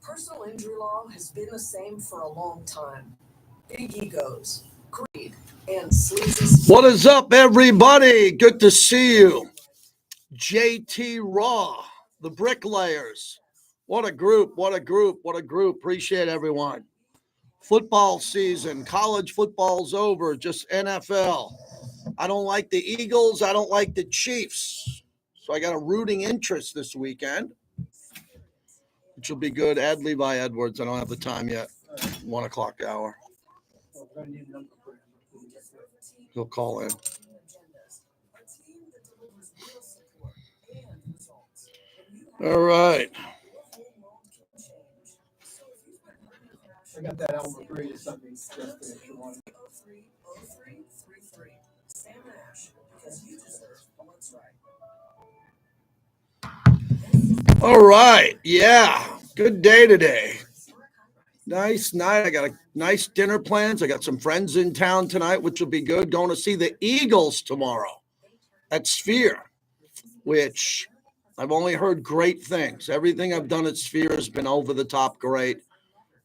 Personal injury law has been the same for a long time. Big egos, greed, and sleazy. What is up, everybody? Good to see you. JT Raw, the Bricklayers. What a group, what a group, what a group. Appreciate everyone. Football season, college football's over, just NFL. I don't like the Eagles. I don't like the Chiefs. So I got a rooting interest this weekend, which will be good. Add Levi Edwards. I don't have the time yet. 1 o'clock hour. He'll call in. All right. I got that album of Brady something yesterday if you want. All right. Yeah. Good day today. Nice night. I got a nice dinner plans. I got some friends in town tonight, which will be good. Going to see the Eagles tomorrow at Sphere, which I've only heard great things. Everything I've done at Sphere has been over the top great.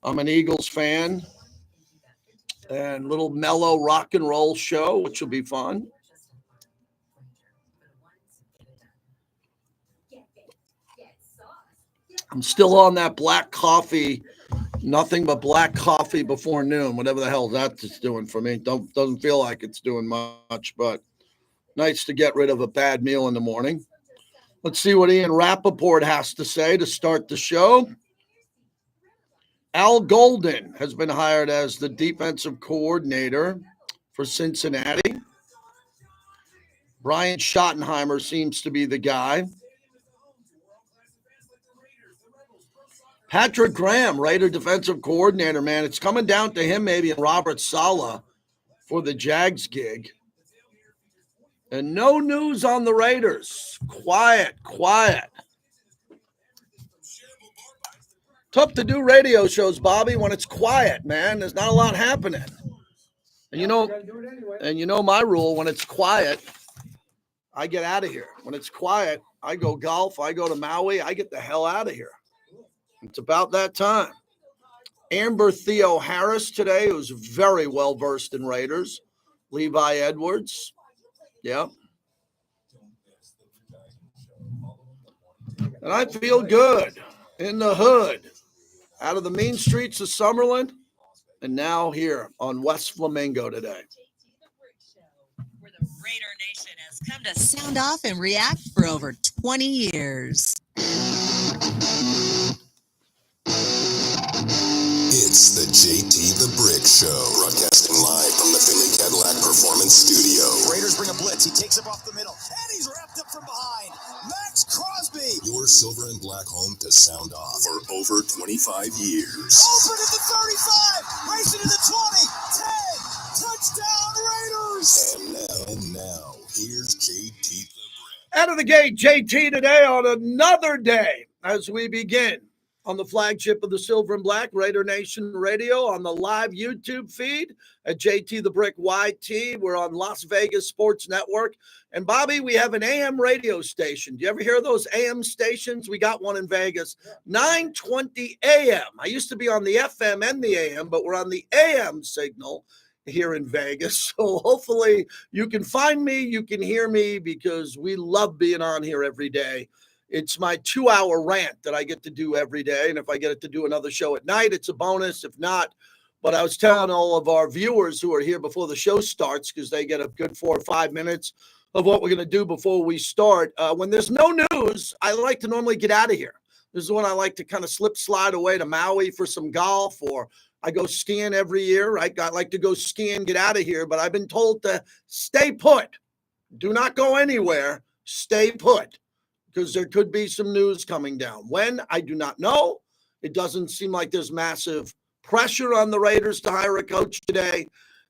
I'm an Eagles fan. And little mellow rock and roll show, which will be fun. I'm still on that black coffee, nothing but black coffee before noon, whatever the hell that's doing for me. Doesn't feel like it's doing much, but nice to get rid of a bad meal in the morning. Let's see what Ian Rappaport has to say to start the show. Al Golden has been hired as the defensive coordinator for Cincinnati. Brian Schottenheimer seems to be the guy. Patrick Graham, Raider defensive coordinator, man. It's coming down to him maybe and Robert Saleh for the Jags gig. And no news on the Raiders. Quiet. Tough to do radio shows, Bobby, when it's quiet, man. There's not a lot happening. And you know my rule, when it's quiet, I get out of here. When it's quiet, I go golf, I go to Maui, I get the hell out of here. It's about that time. Amber Theo Harris today, who's very well versed in Raiders. Levi Edwards. Yeah. And I feel good in the hood. Out of the mean streets of Summerlin, and now here on West Flamingo today. Where the Raider Nation has come to sound off and react for over 20 years. It's the JT the Brick Show, broadcasting live from the Finley Cadillac Performance Studio. Raiders bring a blitz. He takes it off the middle, and he's wrapped up from behind. Max Crosby. Your silver and black home to sound off for over 25 years. Open at the 35, racing to the 20, 10, touchdown Raiders. And now, here's JT the Brick. Out of the gate, JT today on another day as we begin on the flagship of the Silver and Black, Raider Nation Radio, on the live YouTube feed at JT the Brick YT. We're on Las Vegas Sports Network. And, Bobby, we have an AM radio station. Do you ever hear those AM stations? We got one in Vegas, 920 AM. I used to be on the FM and the AM, but we're on the AM signal here in Vegas. So hopefully you can find me, you can hear me, because we love being on here every day. It's my 2-hour rant that I get to do every day. And if I get to do another show at night, it's a bonus. If not, but I was telling all of our viewers who are here before the show starts, because they get a good 4 or 5 minutes of what we're going to do before we start. When there's no news, I like to normally get out of here. This is when I like to kind of slide away to Maui for some golf, or I go skiing every year. I like to go skiing, get out of here. But I've been told to stay put. Do not go anywhere. Stay put. Because there could be some news coming down. When? I do not know. It doesn't seem like there's massive pressure on the Raiders to hire a coach today.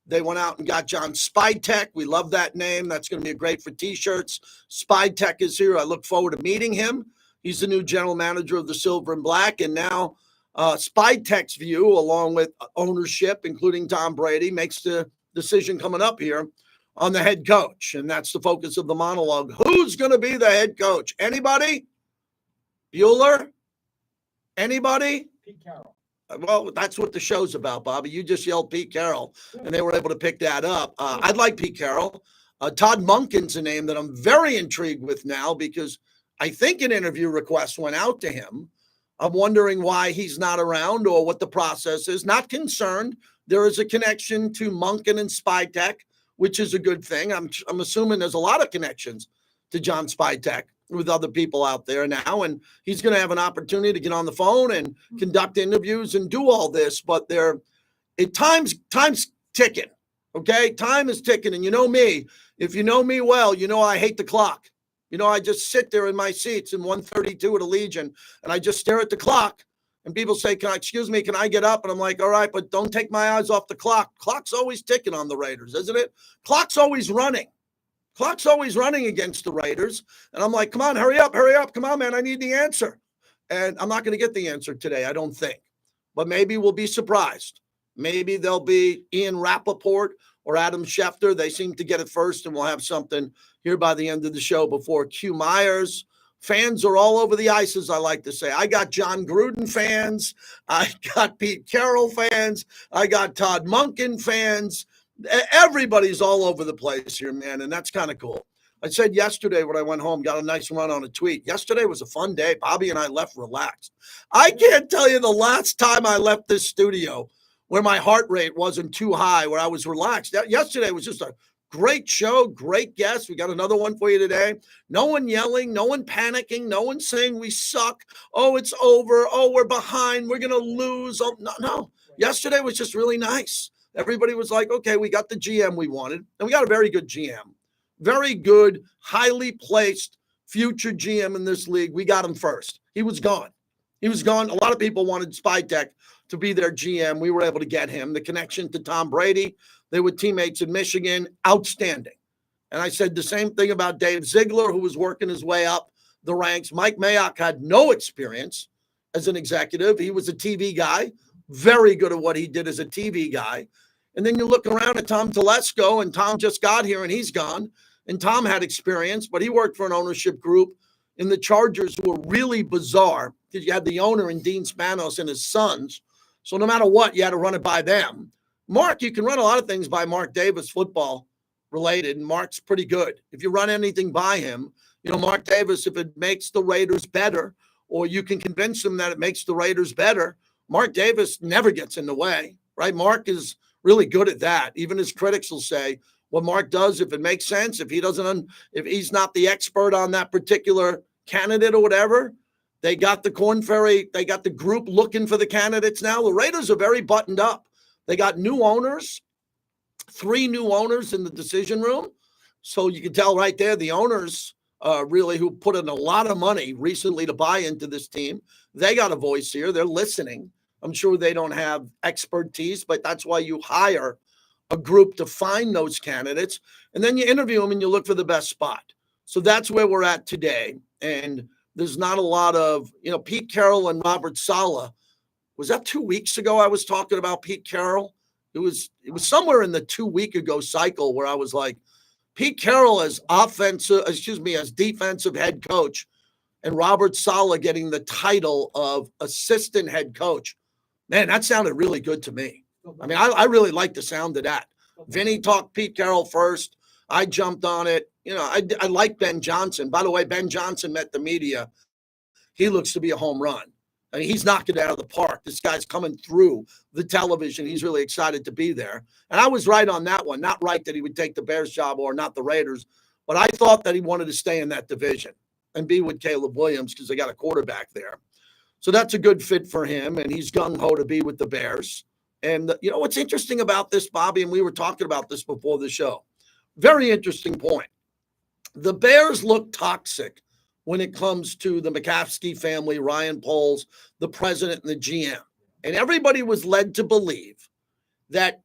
They went out and got John Spytek. We love that name. That's going to be great for T-shirts. Spytek is here. I look forward to meeting him. He's the new general manager of the Silver and Black. And now Spytek's view, along with ownership, including Tom Brady, makes the decision coming up here on the head coach. And that's the focus of the monologue. Who's going to be the head coach? Anybody? Bueller? Anybody? Pete Carroll. Well, that's what the show's about, Bobby. You just yelled Pete Carroll, and they were able to pick that up. I'd like Pete Carroll. Todd Monken's a name that I'm very intrigued with now because I think an interview request went out to him. I'm wondering why he's not around or what the process is. Not concerned. There is a connection to Monken and Spytek, which is a good thing. I'm assuming there's a lot of connections to John Spytek with other people out there now, and he's going to have an opportunity to get on the phone and conduct interviews and do all this. But time's ticking. Okay, time is ticking, and you know me. If you know me well, you know I hate the clock. You know, I just sit there in my seats in 132 at Allegiant, and I just stare at the clock. And people say, excuse me, can I get up? And I'm like, all right, but don't take my eyes off the clock. Clock's always ticking on the Raiders, isn't it? Clock's always running. Clock's always running against the Raiders. And I'm like, come on, hurry up. Come on, man, I need the answer. And I'm not going to get the answer today, I don't think. But maybe we'll be surprised. Maybe there'll be Ian Rappaport or Adam Schefter. They seem to get it first, and we'll have something here by the end of the show before Q Myers. Fans are all over the ice, as I like to say. I got John Gruden fans. I got Pete Carroll fans. I got Todd Monken fans. Everybody's all over the place here, man, and that's kind of cool. I said yesterday when I went home, got a nice run on a tweet. Yesterday was a fun day. Bobby and I left relaxed. I can't tell you the last time I left this studio where my heart rate wasn't too high, where I was relaxed. Yesterday was just a great show, great guest. We got another one for you today. No one yelling, no one panicking, no one saying we suck. Oh, it's over. Oh, we're behind. We're going to lose. Oh, no. Yesterday was just really nice. Everybody was like, okay, we got the GM we wanted, and we got a very good GM. Very good, highly placed future GM in this league. We got him first. He was gone. A lot of people wanted Spytek to be their GM. We were able to get him. The connection to Tom Brady. They were teammates in Michigan. Outstanding. And I said the same thing about Dave Ziegler, who was working his way up the ranks. Mike Mayock had no experience as an executive. He was a TV guy. Very good at what he did as a TV guy. And then you look around at Tom Telesco, and Tom just got here and he's gone. And Tom had experience, but he worked for an ownership group in the Chargers who were really bizarre because you had the owner and Dean Spanos and his sons. So no matter what, you had to run it by them. Mark, you can run a lot of things by Mark Davis, football related, and Mark's pretty good. If you run anything by him, Mark Davis, if it makes the Raiders better, or you can convince him that it makes the Raiders better, Mark Davis never gets in the way, right? Mark is really good at that. Even his critics will say what Mark does, if it makes sense, if he's not the expert on that particular candidate or whatever, they got the Corn Ferry, they got the group looking for the candidates now. The Raiders are very buttoned up. They got new owners, 3 new owners in the decision room. So you can tell right there, the owners really who put in a lot of money recently to buy into this team, they got a voice here. They're listening. I'm sure they don't have expertise, but that's why you hire a group to find those candidates. And then you interview them and you look for the best spot. So that's where we're at today. And there's not a lot of, Pete Carroll and Robert Saleh. Was that 2 weeks ago I was talking about Pete Carroll? It was somewhere in the 2 week ago cycle where I was like, Pete Carroll as defensive head coach and Robert Saleh getting the title of assistant head coach. Man, that sounded really good to me. I mean, I really like the sound of that. Vinny talked Pete Carroll first. I jumped on it. I like Ben Johnson. By the way, Ben Johnson met the media. He looks to be a home run. I mean, he's knocked it out of the park. This guy's coming through the television. He's really excited to be there. And I was right on that one. Not right that he would take the Bears job or not the Raiders, but I thought that he wanted to stay in that division and be with Caleb Williams because they got a quarterback there. So that's a good fit for him, and he's gung-ho to be with the Bears. And what's interesting about this, Bobby, and we were talking about this before the show. Very interesting point. The Bears look toxic when it comes to the McCaskey family, Ryan Poles, the president and the GM. And everybody was led to believe that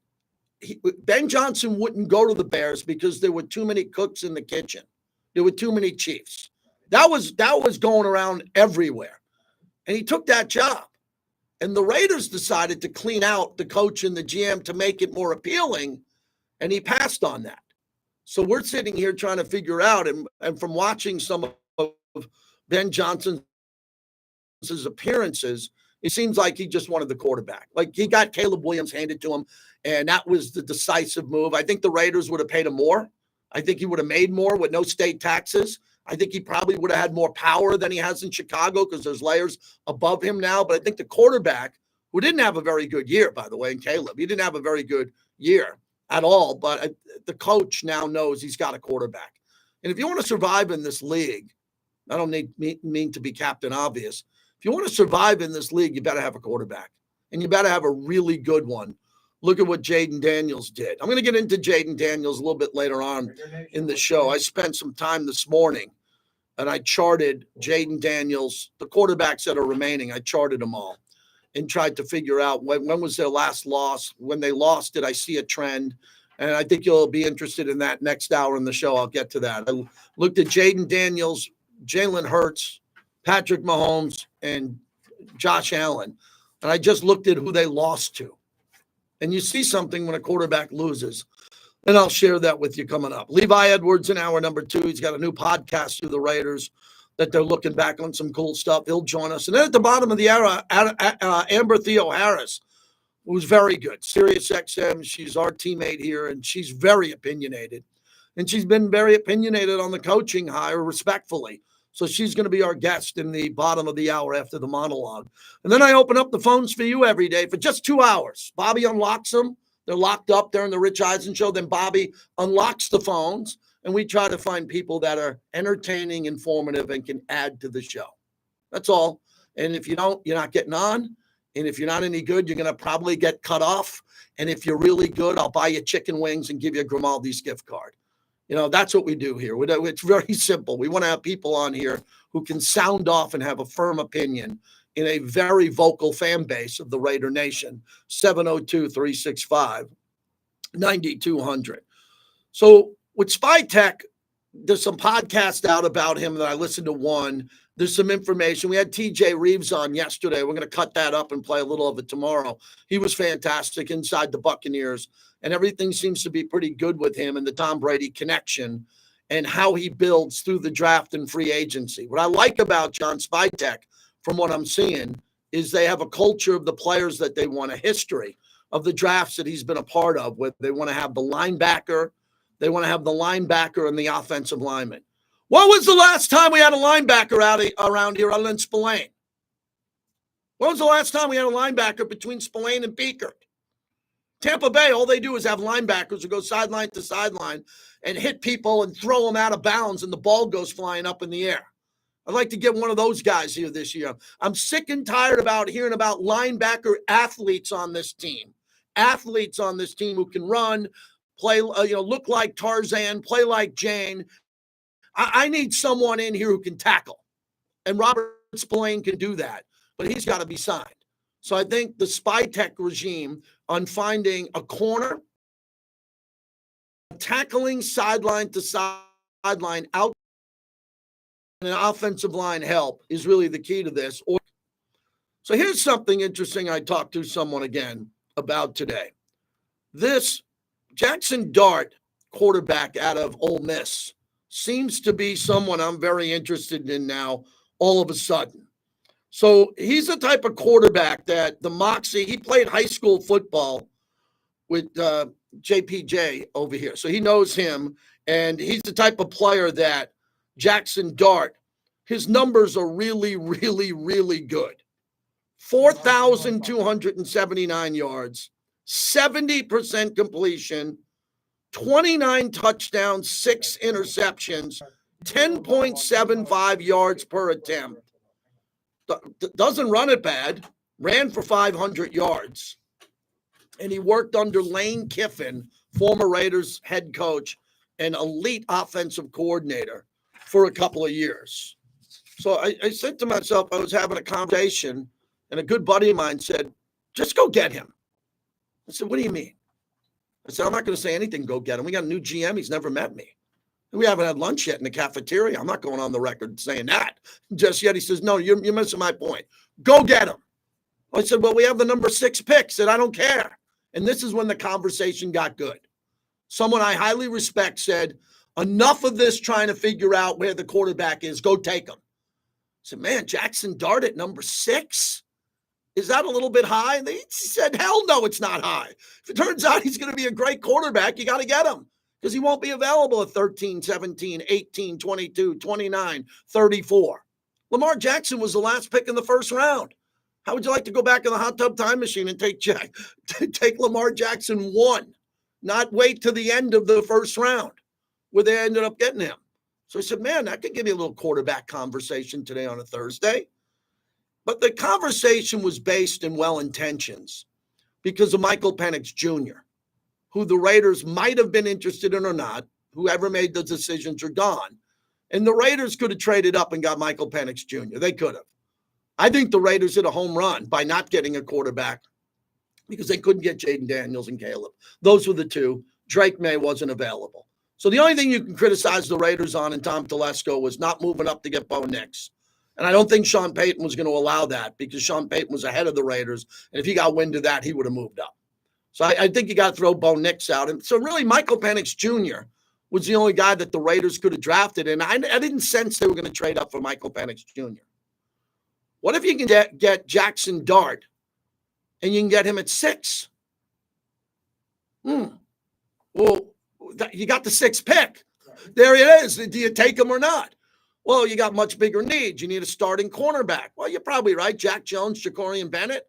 Ben Johnson wouldn't go to the Bears because there were too many cooks in the kitchen. There were too many chiefs. That was going around everywhere. And he took that job. And the Raiders decided to clean out the coach and the GM to make it more appealing, and he passed on that. So we're sitting here trying to figure out, and from watching some of Ben Johnson's appearances, It seems like he just wanted the quarterback. Like he got Caleb Williams handed to him, and that was the decisive move. I think the Raiders would have paid him more. I think he would have made more with no state taxes. I think he probably would have had more power than he has in Chicago because there's layers above him now. But I think the quarterback, who didn't have a very good year, by the way, and Caleb, he didn't have a very good year at all. But the coach now knows he's got a quarterback. And if you want to survive in this league, I don't mean to be Captain Obvious. If you want to survive in this league, you better have a quarterback. And you better have a really good one. Look at what Jaden Daniels did. I'm going to get into Jaden Daniels a little bit later on in the show. I spent some time this morning, and I charted Jaden Daniels, the quarterbacks that are remaining. I charted them all and tried to figure out when was their last loss. When they lost, did I see a trend? And I think you'll be interested in that next hour in the show. I'll get to that. I looked at Jaden Daniels, Jalen Hurts, Patrick Mahomes, and Josh Allen. And I just looked at who they lost to. And you see something when a quarterback loses. And I'll share that with you coming up. Levi Edwards in hour number 2. He's got a new podcast through the Raiders that they're looking back on some cool stuff. He'll join us. And then at the bottom of the hour, Amber Theo Harris, who's very good. Sirius XM, she's our teammate here, and she's very opinionated. And she's been very opinionated on the coaching hire respectfully. So she's going to be our guest in the bottom of the hour after the monologue. And then I open up the phones for you every day for just 2 hours. Bobby unlocks them. They're locked up there in the Rich Eisen show. Then Bobby unlocks the phones, and we try to find people that are entertaining, informative, and can add to the show. That's all. And if you don't, you're not getting on. And if you're not any good, you're going to probably get cut off. And if you're really good, I'll buy you chicken wings and give you a Grimaldi's gift card. You know, that's what we do here. It's very simple. We want to have people on here who can sound off and have a firm opinion in a very vocal fan base of the Raider Nation. 702-365-9200. So with Spy Tech, there's some podcasts out about him that I listened to one. There's some information. We had TJ Reeves on yesterday. We're going to cut that up and play a little of it tomorrow. He was fantastic inside the Buccaneers, and everything seems to be pretty good with him and the Tom Brady connection and how he builds through the draft and free agency. What I like about John Spytek, from what I'm seeing, is they have a culture of the players that they want, a history of the drafts that he's been a part of, where they want to have the linebacker, they want to have the linebacker and the offensive lineman. When was the last time we had a linebacker around here other than Spillane? When was the last time we had a linebacker between Spillane and Beakert? Tampa Bay, all they do is have linebackers who go sideline to sideline and hit people and throw them out of bounds, and the ball goes flying up in the air. I'd like to get one of those guys here this year. I'm sick and tired about hearing about linebacker athletes on this team. Athletes on this team who can run, play, look like Tarzan, play like Jane. I need someone in here who can tackle. And Robert Spillane can do that, but he's got to be signed. So I think the Spy Tech regime on finding a corner, tackling sideline to sideline out, and an offensive line help is really the key to this. So here's something interesting I talked to someone again about today. This Jackson Dart quarterback out of Ole Miss seems to be someone I'm very interested in now all of a sudden. So he's the type of quarterback that the Moxie, he played high school football with JPJ over here. So he knows him, and he's the type of player that Jackson Dart, his numbers are really, really, really good. 4,279 yards, 70% completion, 29 touchdowns, 6 interceptions, 10.75 yards per attempt. Doesn't run it bad. Ran for 500 yards. And he worked under Lane Kiffin, former Raiders head coach and elite offensive coordinator, for a couple of years. So I said to myself, I was having a conversation, and a good buddy of mine said, just go get him. I said, what do you mean? I said, I'm not going to say anything, go get him. We got a new GM. He's never met me. We haven't had lunch yet in the cafeteria. I'm not going on the record saying that just yet. He says, no, you're missing my point. Go get him. I said, well, we have the number 6 pick. Said, I don't care. And this is when the conversation got good. Someone I highly respect said, enough of this trying to figure out where the quarterback is. Go take him. I said, man, Jackson Dart at number 6? Is that a little bit high? And they said, hell no, it's not high. If it turns out he's going to be a great quarterback, you got to get him because he won't be available at 13, 17, 18, 22, 29, 34. Lamar Jackson was the last pick in the first round. How would you like to go back in the hot tub time machine and take Lamar Jackson 1, not wait to the end of the first round where they ended up getting him? So I said, man, that could give me a little quarterback conversation today on a Thursday. But the conversation was based in well-intentions because of Michael Penix Jr., who the Raiders might have been interested in or not. Whoever made the decisions are gone. And the Raiders could have traded up and got Michael Penix Jr. They could have. I think the Raiders hit a home run by not getting a quarterback because they couldn't get Jaden Daniels and Caleb. Those were the two. Drake May wasn't available. So the only thing you can criticize the Raiders on and Tom Telesco was not moving up to get Bo Nix. And I don't think Sean Payton was going to allow that because Sean Payton was ahead of the Raiders. And if he got wind of that, he would have moved up. So I think you got to throw Bo Nix out. And so really Michael Penix Jr. was the only guy that the Raiders could have drafted. And I didn't sense they were going to trade up for Michael Penix Jr. What if you can get Jackson Dart and you can get him at 6? Well, you got the 6th pick. There it is. Do you take him or not? Well, you got much bigger needs. You need a starting cornerback. Well, you're probably right. Jack Jones, Jacorian Bennett.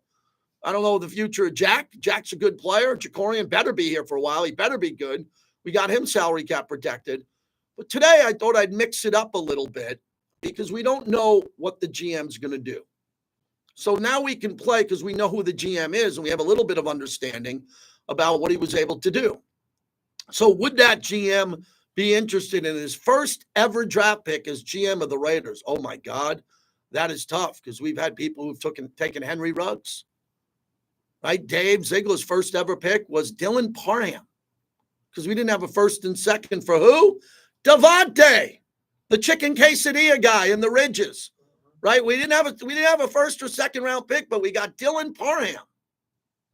I don't know the future of Jack. Jack's a good player. Jacorian better be here for a while. He better be good. We got him salary cap protected. But today I thought I'd mix it up a little bit because we don't know what the GM's going to do. So now we can play because we know who the GM is and we have a little bit of understanding about what he was able to do. So would that GM be interested in his first ever draft pick as GM of the Raiders? Oh my God, that is tough because we've had people who've taken Henry Ruggs, right? Dave Ziegler's first ever pick was Dylan Parham because we didn't have a first and second for who? Devontae, the chicken quesadilla guy in the Ridges, right? We didn't have a first or second round pick, but we got Dylan Parham.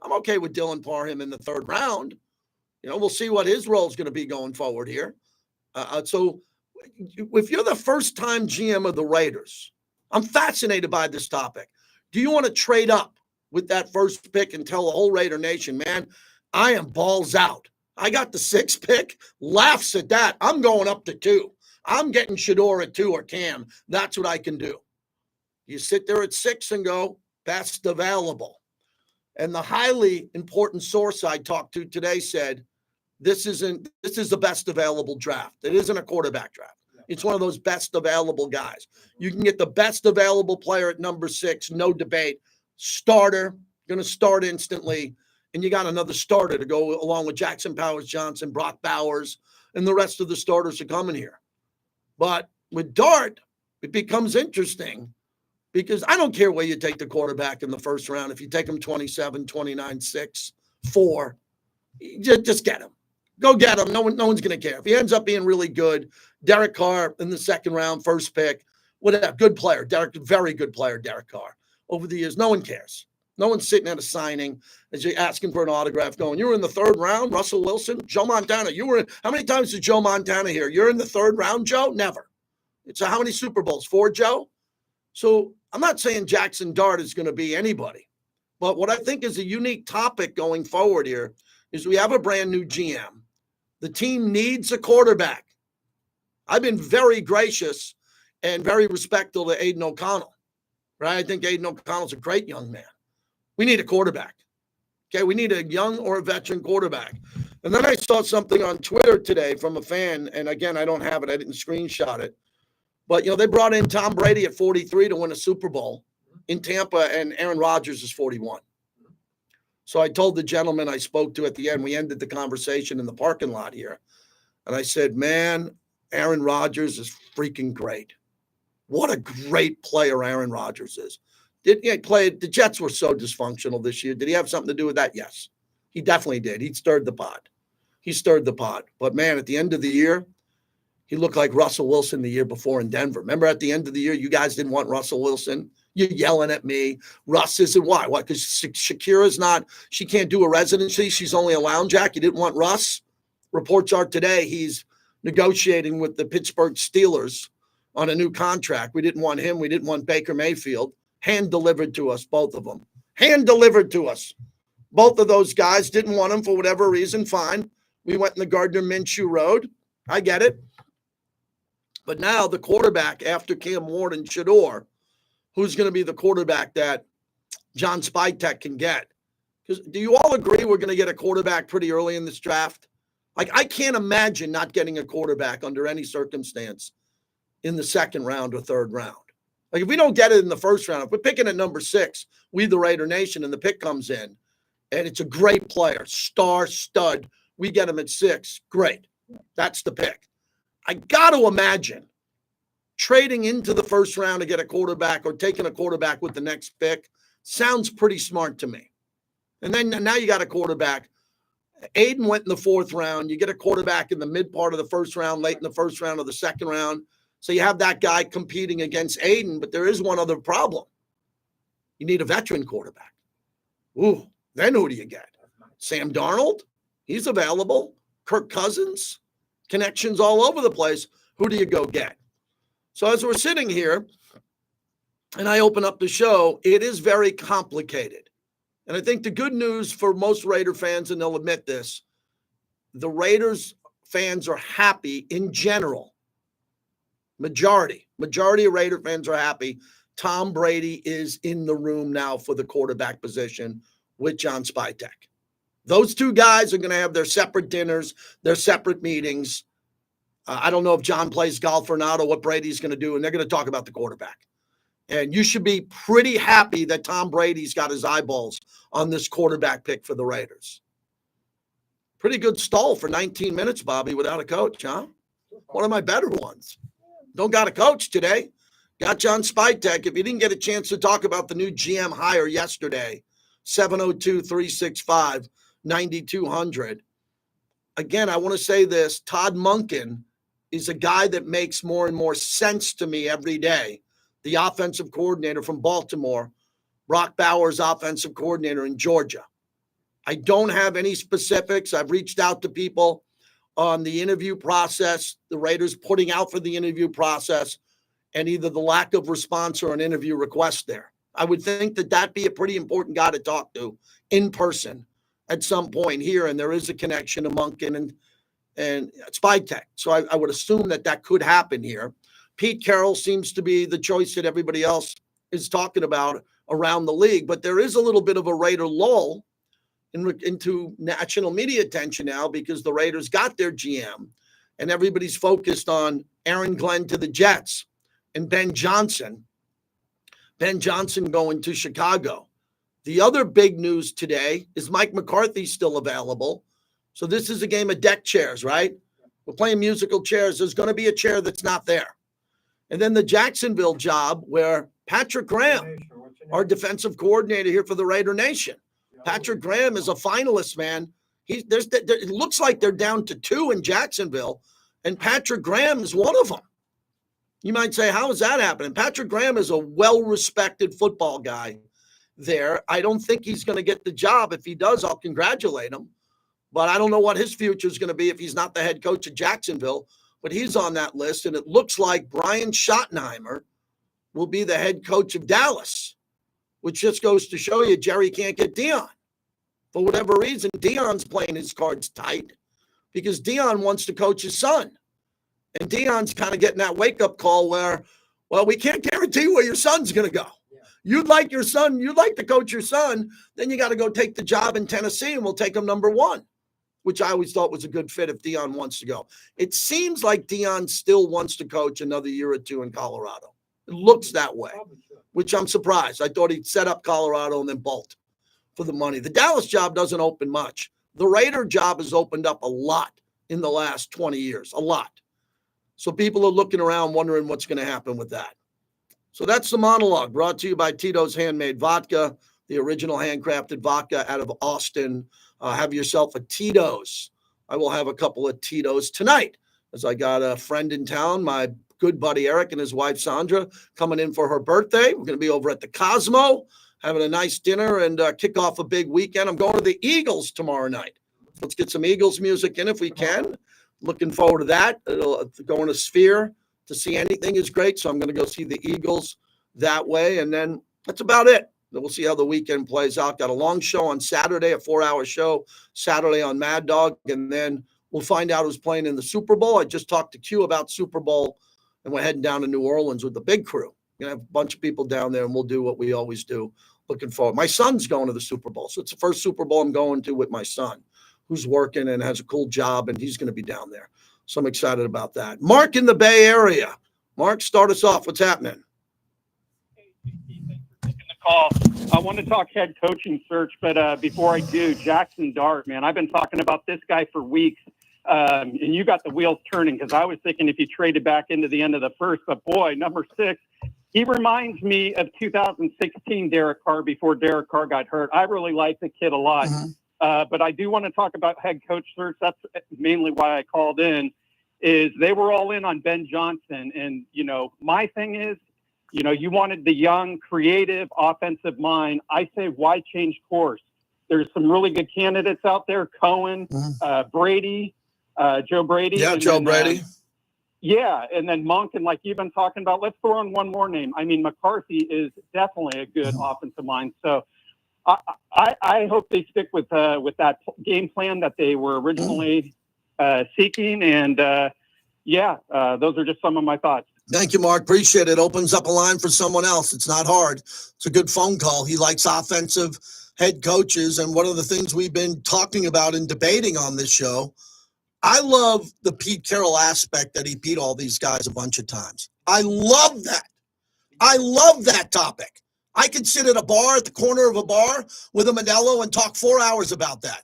I'm okay with Dylan Parham in the 3rd round. We'll see what his role is going to be going forward here. So if you're the first-time GM of the Raiders, I'm fascinated by this topic. Do you want to trade up with that first pick and tell the whole Raider Nation, man, I am balls out. I got the 6th pick, laughs at that. I'm going up to 2. I'm getting Shador at 2 or Cam. That's what I can do. You sit there at 6 and go, best available. And the highly important source I talked to today said, this is the best available draft. It isn't a quarterback draft. It's one of those best available guys. You can get the best available player at number 6, no debate. Starter, going to start instantly. And you got another starter to go along with Jackson Powers-Johnson, Brock Bowers, and the rest of the starters are coming here. But with Dart, it becomes interesting because I don't care where you take the quarterback in the first round. If you take him 27, 29, 6, 4, just get him. Go get him. No one's going to care. If he ends up being really good, Derek Carr in the 2nd round, first pick, whatever, good player. Very good player, Derek Carr. Over the years, no one cares. No one's sitting at a signing as you're asking for an autograph going, you were in the 3rd round, Russell Wilson, Joe Montana. How many times did Joe Montana hear? You're in the 3rd round, Joe? Never. It's how many Super Bowls? 4, Joe? So I'm not saying Jackson Dart is going to be anybody. But what I think is a unique topic going forward here is we have a brand new GM. The team needs a quarterback. I've been very gracious and very respectful to Aiden O'Connell, right? I think Aiden O'Connell's a great young man. We need a quarterback. Okay, we need a young or a veteran quarterback. And then I saw something on Twitter today from a fan, and again, I don't have it. I didn't screenshot it. But, they brought in Tom Brady at 43 to win a Super Bowl in Tampa, and Aaron Rodgers is 41. So I told the gentleman I spoke to at the end, we ended the conversation in the parking lot here. And I said, man, Aaron Rodgers is freaking great. What a great player Aaron Rodgers is. The Jets were so dysfunctional this year. Did he have something to do with that? Yes, he definitely did. He stirred the pot. But, man, at the end of the year, he looked like Russell Wilson the year before in Denver. Remember at the end of the year, you guys didn't want Russell Wilson? You're yelling at me. Russ isn't. Why? What? Because Shakira's not, she can't do a residency. She's only a lounge act. You didn't want Russ? Reports are today he's negotiating with the Pittsburgh Steelers on a new contract. We didn't want him. We didn't want Baker Mayfield. Hand delivered to us, both of them. hand delivered to us. Both of those guys didn't want him for whatever reason. Fine. We went in the Gardner Minshew road. I get it. But now the quarterback after Cam Ward and Shador, who's going to be the quarterback that John Spytek can get? Because do you all agree we're going to get a quarterback pretty early in this draft? Like, I can't imagine not getting a quarterback under any circumstance in the second round or third round. Like, if we don't get it in the first round, if we're picking at number 6, we the Raider Nation, and the pick comes in, and it's a great player, star stud, we get him at 6, great. That's the pick. I got to imagine trading into the first round to get a quarterback or taking a quarterback with the next pick sounds pretty smart to me. And then now you got a quarterback. Aiden went in the 4th round. You get a quarterback in the mid part of the first round, late in the first round of the second round. So you have that guy competing against Aiden, but there is one other problem. You need a veteran quarterback. Ooh, then who do you get? Sam Darnold? He's available. Kirk Cousins? Connections all over the place. Who do you go get? So as we're sitting here and I open up the show, it is very complicated. And I think the good news for most Raider fans, and they'll admit this, the Raiders fans are happy in general. Majority of Raider fans are happy. Tom Brady is in the room now for the quarterback position with John Spytek. Those two guys are going to have their separate dinners, their separate meetings. I don't know if John plays golf or not or what Brady's going to do, and they're going to talk about the quarterback. And you should be pretty happy that Tom Brady's got his eyeballs on this quarterback pick for the Raiders. Pretty good stall for 19 minutes, Bobby, without a coach, huh? One of my better ones. Don't got a coach today. Got John Spytek. If you didn't get a chance to talk about the new GM hire yesterday, 702-365-9200. Again, I want to say this. Todd Monken is a guy that makes more and more sense to me every day. The offensive coordinator from Baltimore, Brock Bowers, offensive coordinator in Georgia. I don't have any specifics. I've reached out to people on the interview process, the Raiders putting out for the interview process, and either the lack of response or an interview request there. I would think that that'd be a pretty important guy to talk to in person at some point here, and there is a connection to Monken and Spytek. So I would assume that could happen here. Pete Carroll seems to be the choice that everybody else is talking about around the league, but there is a little bit of a Raider lull into national media attention now because the Raiders got their GM and everybody's focused on Aaron Glenn to the Jets and Ben Johnson going to Chicago. The other big news today is Mike McCarthy's still available. So this is a game of deck chairs, right? We're playing musical chairs. There's going to be a chair that's not there. And then the Jacksonville job where Patrick Graham, our defensive coordinator here for the Raider Nation. Patrick Graham is a finalist, man. It looks like they're down to 2 in Jacksonville, and Patrick Graham is one of them. You might say, how is that happening? Patrick Graham is a well-respected football guy there. I don't think he's going to get the job. If he does, I'll congratulate him. But I don't know what his future is going to be if he's not the head coach of Jacksonville. But he's on that list, and it looks like Brian Schottenheimer will be the head coach of Dallas, which just goes to show you Jerry can't get Dion. For whatever reason, Dion's playing his cards tight because Dion wants to coach his son. And Dion's kind of getting that wake-up call where, well, we can't guarantee where your son's going to go. Yeah. You'd like to coach your son, then you got to go take the job in Tennessee, and we'll take him number 1. Which I always thought was a good fit if Dion wants to go. It seems like Dion still wants to coach another year or 2 in Colorado. It looks that way, which I'm surprised. I thought he'd set up Colorado and then bolt for the money. The Dallas job doesn't open much. The Raider job has opened up a lot in the last 20 years, a lot. So people are looking around wondering what's going to happen with that. So that's the monologue brought to you by Tito's Handmade Vodka, the original handcrafted vodka out of Austin. Have yourself a Tito's. I will have a couple of Tito's tonight as I got a friend in town, my good buddy Eric and his wife Sandra, coming in for her birthday. We're going to be over at the Cosmo, having a nice dinner and kick off a big weekend. I'm going to the Eagles tomorrow night. Let's get some Eagles music in if we can. Looking forward to that. Going to Sphere to see anything is great, so I'm going to go see the Eagles that way, and then that's about it. We'll see how the weekend plays out. Got a long show on Saturday, a 4-hour show Saturday on Mad Dog, and then we'll find out who's playing in the Super Bowl. I just talked to Q about Super Bowl, and we're heading down to New Orleans with the big crew. We're going to have a bunch of people down there, and we'll do what we always do. Looking forward. My son's going to the Super Bowl, so it's the first Super Bowl I'm going to with my son, who's working and has a cool job, and he's going to be down there. So I'm excited about that. Mark in the Bay Area. Mark, start us off. What's happening? Call. I want to talk head coaching search, but before I do, Jackson Dart, man, I've been talking about this guy for weeks, and you got the wheels turning because I was thinking if you traded back into the end of the first, but boy, number 6, he reminds me of 2016 Derek Carr before Derek Carr got hurt. I really like the kid a lot, but I do want to talk about head coach search. That's mainly why I called in, is they were all in on Ben Johnson, and, my thing is, you wanted the young, creative, offensive mind. I say, why change course? There's some really good candidates out there. Cohen, Brady, Joe Brady. Yeah, Joe Brady. And then Monk, and like you've been talking about, let's throw in one more name. I mean, McCarthy is definitely a good offensive mind. So I hope they stick with that game plan that they were originally seeking. And, those are just some of my thoughts. Thank you, Mark. Appreciate it. Opens up a line for someone else. It's not hard. It's a good phone call. He likes offensive head coaches. And one of the things we've been talking about and debating on this show, I love the Pete Carroll aspect that he beat all these guys a bunch of times. I love that. I love that topic. I could sit at a bar, at the corner of a bar with a Modelo and talk 4 hours about that.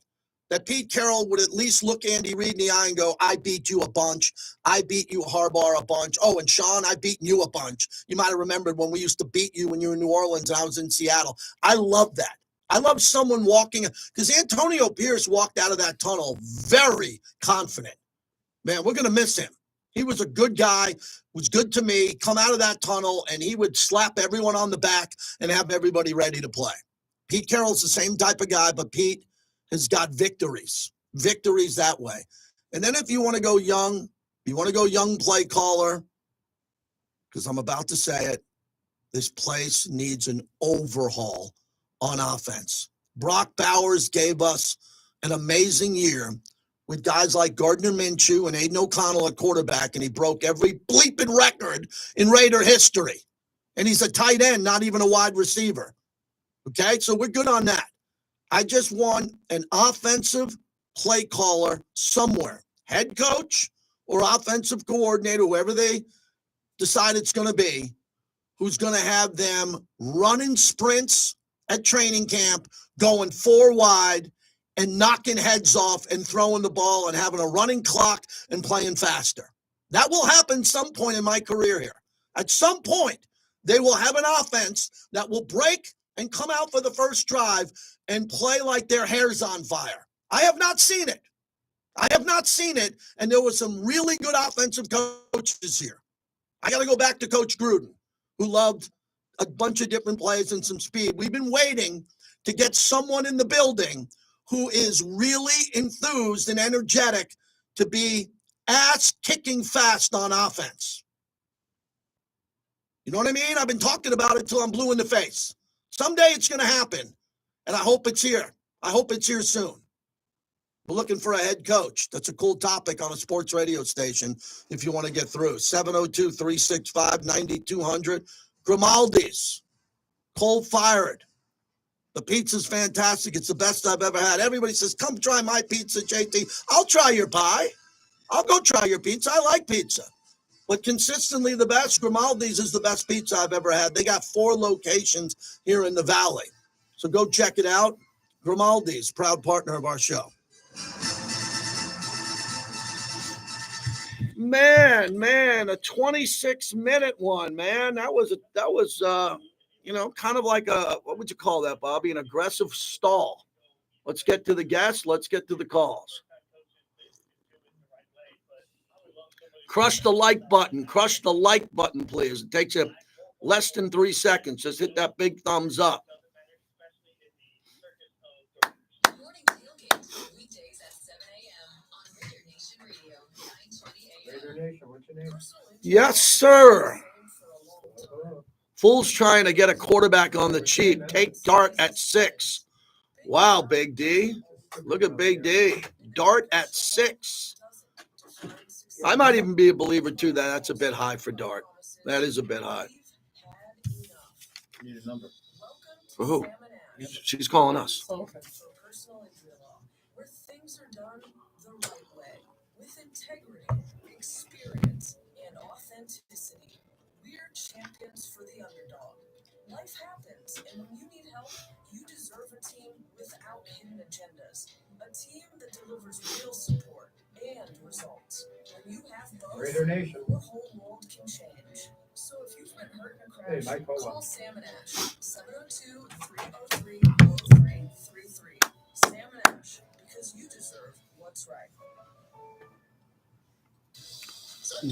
That Pete Carroll would at least look Andy Reid in the eye and go, I beat you a bunch. I beat you Harbaugh a bunch. Oh, and Sean, I beaten you a bunch. You might have remembered when we used to beat you when you were in New Orleans and I was in Seattle. I love that. I love someone walking, because Antonio Pierce walked out of that tunnel very confident. Man, we're going to miss him. He was a good guy, was good to me, come out of that tunnel, and he would slap everyone on the back and have everybody ready to play. Pete Carroll's the same type of guy, but Pete has got victories that way. And then if you want to go young, play caller, because I'm about to say it, this place needs an overhaul on offense. Brock Bowers gave us an amazing year with guys like Gardner Minshew and Aiden O'Connell at quarterback, and he broke every bleeping record in Raider history. And he's a tight end, not even a wide receiver. Okay, so we're good on that. I just want an offensive play caller somewhere, head coach or offensive coordinator, whoever they decide it's going to be, who's going to have them running sprints at training camp, going 4 wide and knocking heads off and throwing the ball and having a running clock and playing faster. That will happen some point in my career here. At some point, they will have an offense that will break and come out for the first drive and play like their hair's on fire. I have not seen it. And there were some really good offensive coaches here. I got to go back to Coach Gruden, who loved a bunch of different plays and some speed. We've been waiting to get someone in the building who is really enthused and energetic to be ass-kicking fast on offense. You know what I mean? I've been talking about it till I'm blue in the face. Someday it's going to happen, and I hope it's here. I hope it's here soon. We're looking for a head coach. That's a cool topic on a sports radio station if you want to get through. 702-365-9200. Grimaldi's. Coal-fired. The pizza's fantastic. It's the best I've ever had. Everybody says, come try my pizza, JT. I'll try your pie. I'll go try your pizza. I like pizza. But consistently the best, Grimaldi's is the best pizza I've ever had. They got 4 locations here in the Valley. So go check it out. Grimaldi's, proud partner of our show. Man, a 26-minute one, man. That was kind of like what would you call that, Bobby? An aggressive stall. Let's get to the guests. Let's get to the calls. Crush the like button. Crush the like button, please. It takes you less than 3 seconds. Just hit that big thumbs up. Morning tailgate, weekdays at 7 a.m. on Raider Nation Radio, 920 a.m. Raider Nation, what's your name? Yes, sir. Fools trying to get a quarterback on the cheap. Take Dart at 6. Wow, Big D. Look at Big D. Dart at 6. I might even be a believer, too, that that's a bit high for Dart. That is a bit high. Need a number. For who? She's calling us. Oh, okay. Personal injury law, where things are done the right way, with integrity, experience, and authenticity. We're champions for the underdog. Life happens, and when you need help, you deserve a team without hidden agendas. A team that delivers real support and results. When you have both, Raider Nation. your whole world can change. So if you've been hurt in a Hey, crash, Mike, hold call on. Sam and Ash, 702-303-0333. Sam and Ash, because you deserve what's right.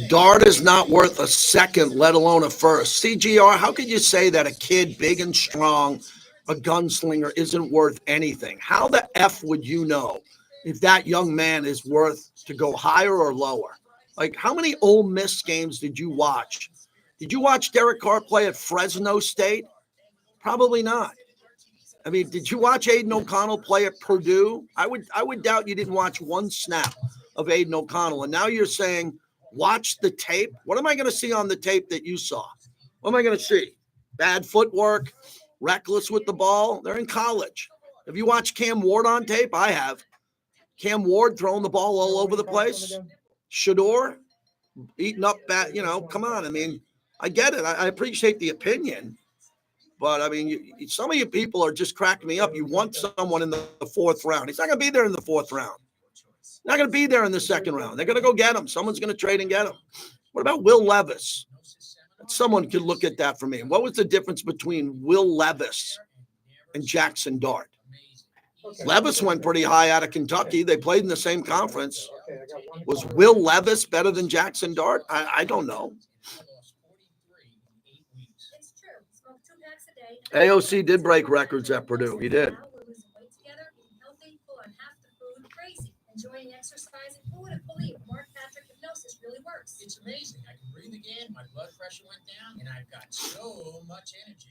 Dart is not worth a second, let alone a first. CGR, how could you say that a kid big and strong, a gunslinger, isn't worth anything? How the F would you know if that young man is worth to go higher or lower? Like, how many Ole Miss games did you watch? Did you watch Derek Carr play at Fresno State? Probably not. I mean, did you watch Aiden O'Connell play at Purdue? I would doubt you didn't watch one snap of Aiden O'Connell. And now you're saying, watch the tape. What am I going to see on the tape that you saw? What am I going to see? Bad footwork, reckless with the ball. They're in college. Have you watched Cam Ward on tape? I have. Cam Ward throwing the ball all over the place. Shador eating up that, come on. I mean, I get it. I appreciate the opinion. But, I mean, some of you people are just cracking me up. You want someone in the 4th round. He's not going to be there in the 4th round. Not going to be there in the 2nd round. They're going to go get him. Someone's going to trade and get him. What about Will Levis? Someone could look at that for me. What was the difference between Will Levis and Jackson Dart? Levis went pretty high out of Kentucky. They played in the same conference. Was Will Levis better than Jackson Dart? I don't know. AOC did break records at Purdue. He did. Enjoying exercise, and who would have believed Mark Patrick hypnosis really works? It's amazing. I can breathe again, my blood pressure went down, and I've got so much energy.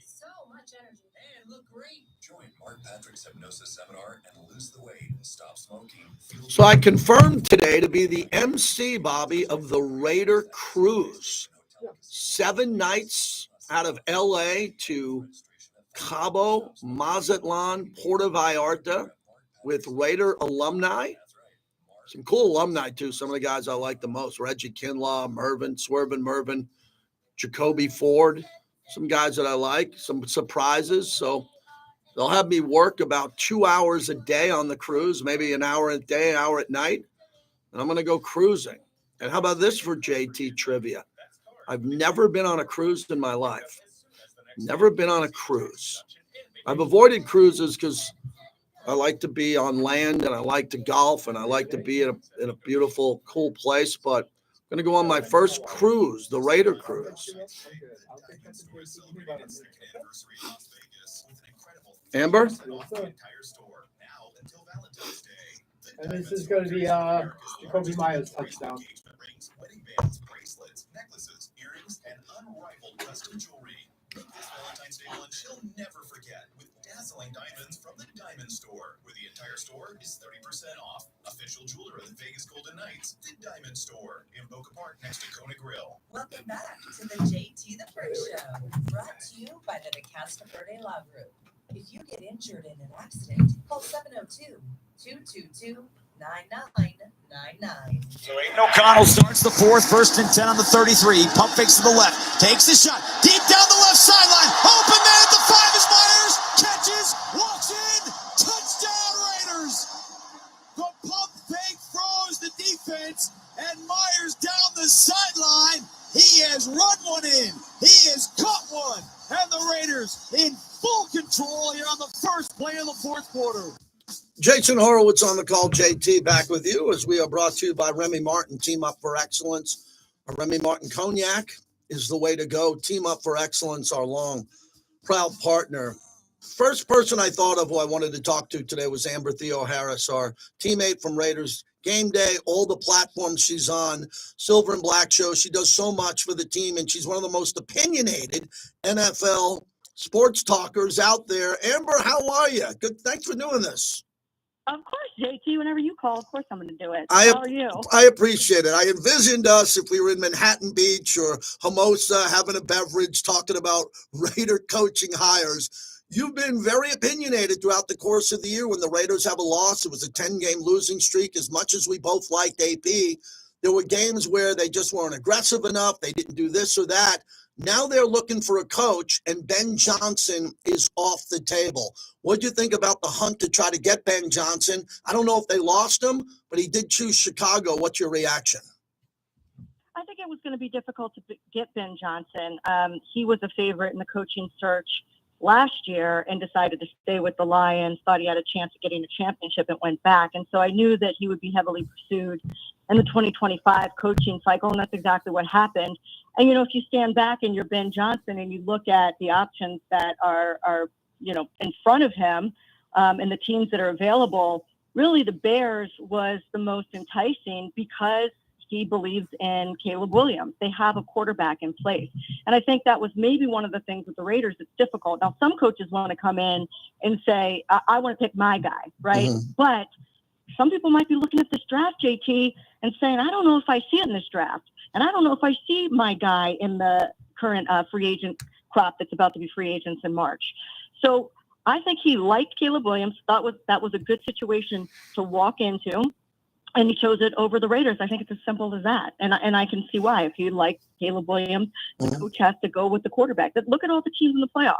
And look great. Join Mark Patrick's hypnosis seminar and lose the weight and stop smoking. So I confirmed today to be the MC, Bobby, of the Raider Cruise. 7 nights out of LA to Cabo, Mazatlan, Puerto Vallarta with Raider alumni. Some cool alumni, too. Some of the guys I like the most. Reggie Kinlaw, Swervin Mervin, Jacoby Ford. Some guys that I like. Some surprises. So they'll have me work about 2 hours a day on the cruise, maybe an hour a day, an hour at night. And I'm going to go cruising. And how about this for JT trivia? I've never been on a cruise in my life. Never been on a cruise. I've avoided cruises because I like to be on land and I like to golf and I like to be in a beautiful, cool place. But I'm going to go on my first cruise, the Raider Cruise. Amber? And this is going to be Jacoby Myers' touchdown. Necklaces, earrings, and unrivaled custom jewelry. This Valentine's Day lunch you'll never forget with dazzling diamonds from the Diamond Store, where the entire store is 30% off. Official jeweler of the Vegas Golden Knights, the Diamond Store in Boca Park next to Kona Grill. Welcome back to the JT the Brick Show, brought to you by the Casa Verde Law Group. If you get injured in an accident, call 702-222-9999. So Aiden O'Connell starts the 4th, 1st and 10 on the 33. Pump fakes to the left, takes the shot, deep down the left sideline. Open man at the 5 is Myers, catches, walks in, touchdown Raiders. The pump fake throws the defense, and Myers down the sideline. He has run one in, he has caught one, and the Raiders in full control here on the first play of the 4th quarter. Jason Horowitz on the call. JT back with you as we are brought to you by Remy Martin, Team Up for Excellence. A Remy Martin Cognac is the way to go. Team Up for Excellence, our long, proud partner. First person I thought of who I wanted to talk to today was Amber Theo Harris, our teammate from Raiders Game Day, all the platforms she's on, Silver and Black Show. She does so much for the team, and she's one of the most opinionated NFL sports talkers out there. Amber, how are you? Good. Thanks for doing this. Of course, JT, whenever you call, of course I'm going to do it. How are you? I appreciate it. I envisioned us, if we were in Manhattan Beach or Hermosa, having a beverage, talking about Raider coaching hires. You've been very opinionated throughout the course of the year. When the Raiders have a loss, it was a 10-game losing streak. As much as we both liked AP, there were games where they just weren't aggressive enough. They didn't do this or that. Now they're looking for a coach, and Ben Johnson is off the table. What do you think about the hunt to try to get Ben Johnson? I don't know if they lost him, but he did choose Chicago. What's your reaction? I think it was going to be difficult to get Ben Johnson. He was a favorite in the coaching search last year and decided to stay with the Lions, thought he had a chance of getting a championship and went back. And so I knew that he would be heavily pursued in the 2025 coaching cycle, and that's exactly what happened. And, if you stand back and you're Ben Johnson and you look at the options that are in front of him and the teams that are available, really the Bears was the most enticing because he believes in Caleb Williams. They have a quarterback in place. And I think that was maybe one of the things with the Raiders that's difficult. Now, some coaches want to come in and say, I want to pick my guy, right? Mm-hmm. But some people might be looking at this draft, JT, and saying, I don't know if I see it in this draft. And I don't know if I see my guy in the current free agent crop that's about to be free agents in March. So I think he liked Caleb Williams, thought that was a good situation to walk into, and he chose it over the Raiders. I think it's as simple as that. And I can see why. If he liked Caleb Williams, the coach has to go with the quarterback. Look at all the teams in the playoffs.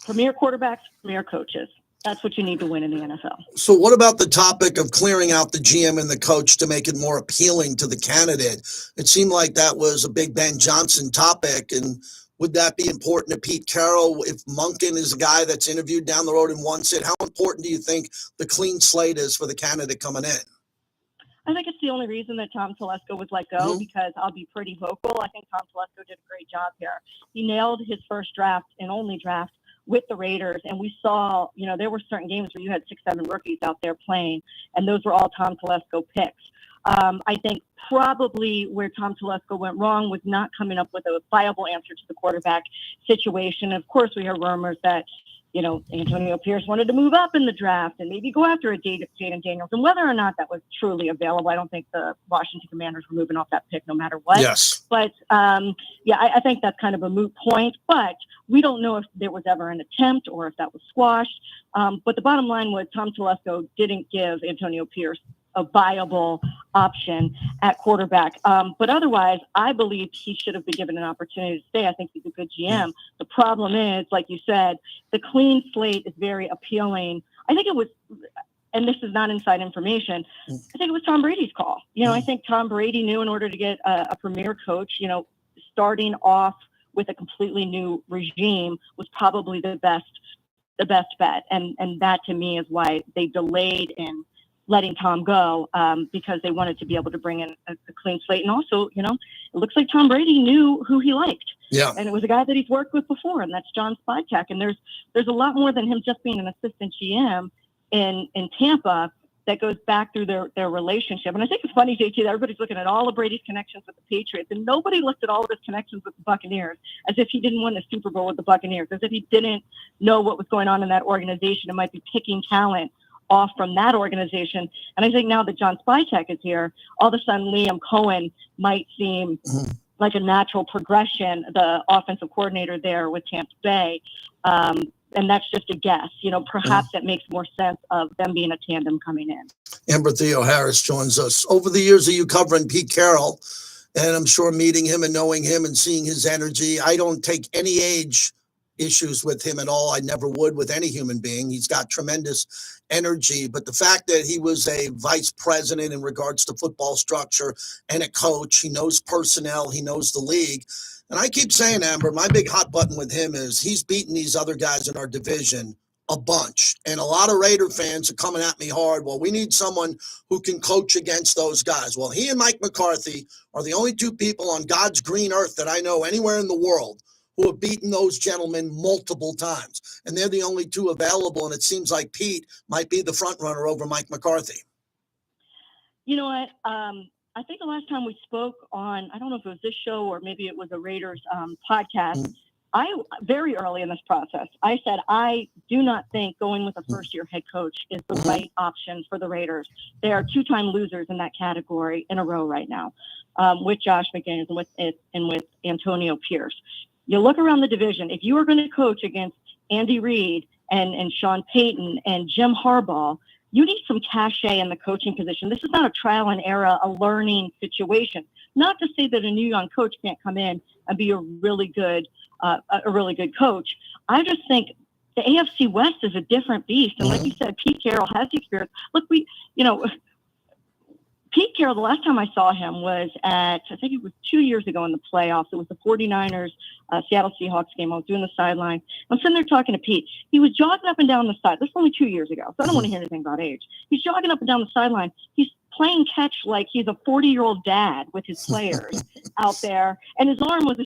Premier quarterbacks, premier coaches. That's what you need to win in the NFL. So what about the topic of clearing out the GM and the coach to make it more appealing to the candidate? It seemed like that was a big Ben Johnson topic. And would that be important to Pete Carroll if Monken is a guy that's interviewed down the road and wants it? How important do you think the clean slate is for the candidate coming in? I think it's the only reason that Tom Telesco was let go, because I'll be pretty vocal. I think Tom Telesco did a great job here. He nailed his first draft and only draft with the Raiders, and we saw, there were certain games where you had 6-7 rookies out there playing, and those were all Tom Telesco picks. I think probably where Tom Telesco went wrong was not coming up with a viable answer to the quarterback situation. Of course, we heard rumors that, Antonio Pierce wanted to move up in the draft and maybe go after a Jaden Daniels. And whether or not that was truly available, I don't think the Washington Commanders were moving off that pick no matter what. Yes. But, I think that's kind of a moot point. But we don't know if there was ever an attempt or if that was squashed. But the bottom line was Tom Telesco didn't give Antonio Pierce a viable option at quarterback. But otherwise, I believe he should have been given an opportunity to stay. I think he's a good GM. The problem is, like you said, the clean slate is very appealing. I think it was, and this is not inside information, I think it was Tom Brady's call. I think Tom Brady knew in order to get a premier coach, starting off with a completely new regime was probably the best bet. And that to me is why they delayed in letting Tom go, because they wanted to be able to bring in a clean slate. And also, it looks like Tom Brady knew who he liked. Yeah. And it was a guy that he's worked with before, and that's John Spytek. And there's a lot more than him just being an assistant GM in Tampa that goes back through their relationship. And I think it's funny, JT, that everybody's looking at all of Brady's connections with the Patriots, and nobody looked at all of his connections with the Buccaneers as if he didn't win the Super Bowl with the Buccaneers, as if he didn't know what was going on in that organization and might be picking talent off from that organization. And I think now that John Spytek is here, all of a sudden Liam Cohen might seem like a natural progression, the offensive coordinator there with Tampa Bay. And that's just a guess. Perhaps that makes more sense of them being a tandem coming in. Amber Theo Harris joins us. Over the years of you covering Pete Carroll, and I'm sure meeting him and knowing him and seeing his energy, I don't take any age issues with him at all. I never would with any human being. He's got tremendous energy, but the fact that he was a vice president in regards to football structure and a coach, he knows personnel, he knows the league. And I keep saying, Amber, my big hot button with him is he's beaten these other guys in our division a bunch. And a lot of Raider fans are coming at me hard. Well, we need someone who can coach against those guys. Well, he and Mike McCarthy are the only two people on God's green earth that I know anywhere in the world who have beaten those gentlemen multiple times. And they're the only two available, and it seems like Pete might be the front runner over Mike McCarthy. You know what? I think the last time we spoke on, I don't know if it was this show or maybe it was a Raiders podcast. I very early in this process, I said I do not think going with a first-year head coach is the right option for the Raiders. They are two-time losers in that category in a row right now, with Josh McDaniels and with Antonio Pierce. You look around the division. If you are going to coach against Andy Reid and Sean Payton and Jim Harbaugh, you need some cachet in the coaching position. This is not a trial and error, a learning situation. Not to say that a new young coach can't come in and be a really good coach. I just think the AFC West is a different beast. And like you said, Pete Carroll has the experience. Look, Pete Carroll, the last time I saw him was I think it was 2 years ago in the playoffs. It was the 49ers, Seattle Seahawks game. I was doing the sideline. I'm sitting there talking to Pete. He was jogging up and down the side. This was only 2 years ago, so I don't want to hear anything about age. He's jogging up and down the sideline. He's playing catch like he's a 40-year-old dad with his players out there. And his arm was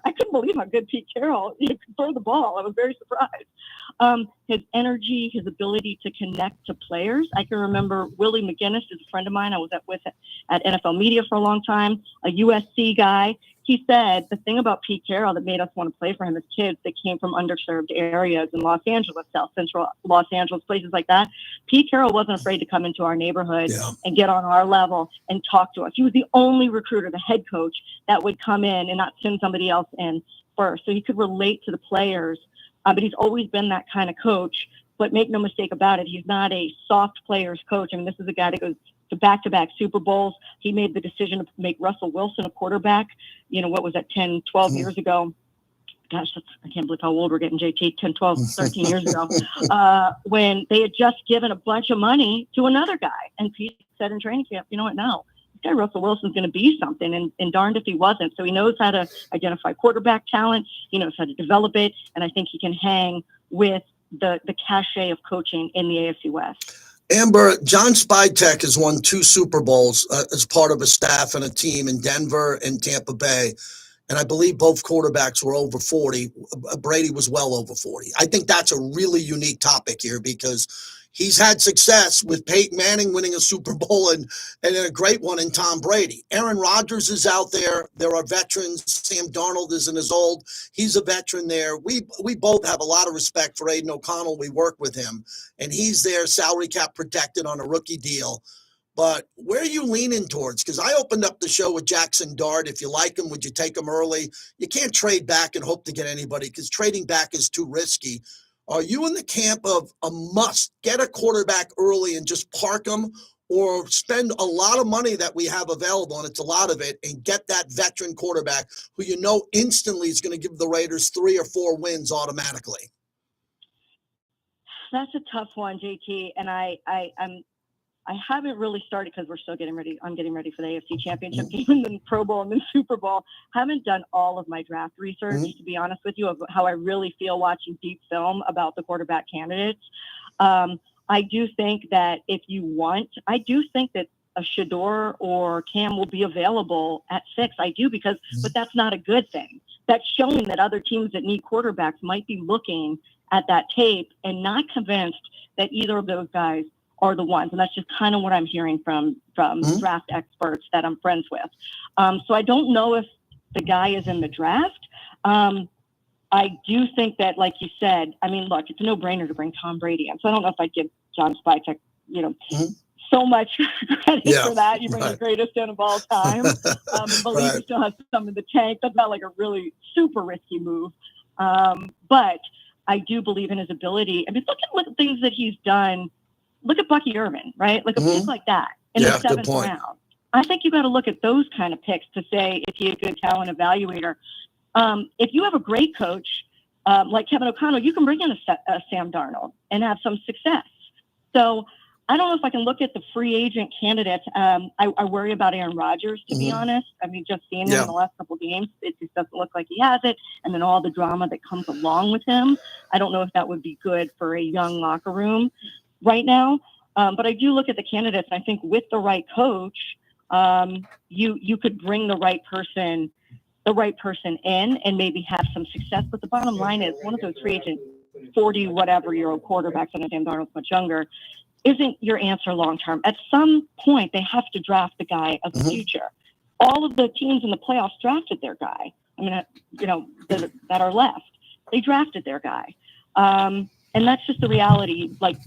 I couldn't believe how good Pete Carroll could throw the ball. I was very surprised. His energy, his ability to connect to players. I can remember Willie McGinnis is a friend of mine. I was with at NFL Media for a long time, a USC guy. He said the thing about Pete Carroll that made us want to play for him as kids that came from underserved areas in Los Angeles, South Central Los Angeles, places like that. Pete Carroll wasn't afraid to come into our neighborhood and get on our level and talk to us. He was the only recruiter, the head coach, that would come in and not send somebody else in first. So he could relate to the players. But he's always been that kind of coach. But make no mistake about it, he's not a soft players coach. I mean, this is a guy that goes to back-to-back Super Bowls. He made the decision to make Russell Wilson a quarterback, what was that, 10, 12 years ago? Gosh, I can't believe how old we're getting, JT, 10, 12, 13 years ago, when they had just given a bunch of money to another guy. And Pete said in training camp, you know what, no. This guy Russell Wilson's going to be something, and darned if he wasn't. So he knows how to identify quarterback talent. He knows how to develop it, and I think he can hang with the cachet of coaching in the AFC West. Amber, John Spytek has won 2 Super Bowls as part of a staff and a team in Denver and Tampa Bay. And I believe both quarterbacks were over 40. Brady was well over 40. I think that's a really unique topic here because he's had success with Peyton Manning winning a Super Bowl and a great one in Tom Brady. Aaron Rodgers is out there. There are veterans. Sam Darnold isn't as old. He's a veteran there. We both have a lot of respect for Aiden O'Connell. We work with him, and he's there, salary cap protected on a rookie deal. But where are you leaning towards? Because I opened up the show with Jackson Dart. If you like him, would you take him early? You can't trade back and hope to get anybody because trading back is too risky. Are you in the camp of a must get a quarterback early and just park them, or spend a lot of money that we have available, and it's a lot of it, and get that veteran quarterback who instantly is going to give the Raiders 3 or 4 wins automatically? That's a tough one, JT, and I haven't really started because we're still getting ready. I'm getting ready for the AFC Championship game and then Pro Bowl and then Super Bowl. Haven't done all of my draft research, to be honest with you, of how I really feel watching deep film about the quarterback candidates. I do think that I do think that a Shador or Cam will be available at 6. I do but that's not a good thing. That's showing that other teams that need quarterbacks might be looking at that tape and not convinced that either of those guys are the ones. And that's just kind of what I'm hearing from draft experts that I'm friends with. So I don't know if the guy is in the draft. I do think that, like you said, I mean, look, it's a no-brainer to bring Tom Brady in. So I don't know if I'd give John Spytek, so much credit for that. You bring the greatest in of all time. Believe he still has some in the tank. That's not like a really super risky move. But I do believe in his ability. I mean, look at things that he's done. Look at Bucky Irvin, right? Like a pick like that in the 7th round. I think you got to look at those kind of picks to say if he's a good talent evaluator. If you have a great coach like Kevin O'Connell, you can bring in a Sam Darnold and have some success. So I don't know if I can look at the free agent candidates. I worry about Aaron Rodgers, to be honest. I mean, just seeing him in the last couple of games, it just doesn't look like he has it. And then all the drama that comes along with him. I don't know if that would be good for a young locker room right now. But I do look at the candidates, and I think with the right coach, you could bring the right person in and maybe have some success. But the bottom line is one of those free agent 40 whatever year old quarterbacks, and Sam Darnold's much younger, isn't your answer long term. At some point, they have to draft the guy of the future. All of the teams in the playoffs drafted their guy. I mean, that are left, they drafted their guy. And that's just the reality. Like,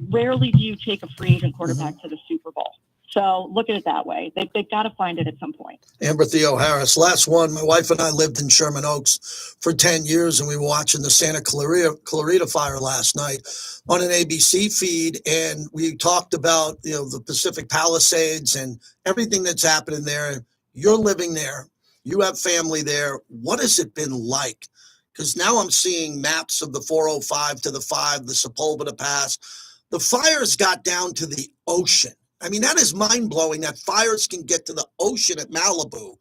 rarely do you take a free agent quarterback to the Super Bowl. So look at it that way. They've got to find it at some point. Amber Theo Harris. Last one, my wife and I lived in Sherman Oaks for 10 years, and we were watching the Santa Clarita fire last night on an ABC feed, and we talked about, the Pacific Palisades and everything that's happening there. You're living there. You have family there. What has it been like? Because now I'm seeing maps of the 405 to the 5, the Sepulveda Pass. The fires got down to the ocean. I mean, that is mind-blowing that fires can get to the ocean at Malibu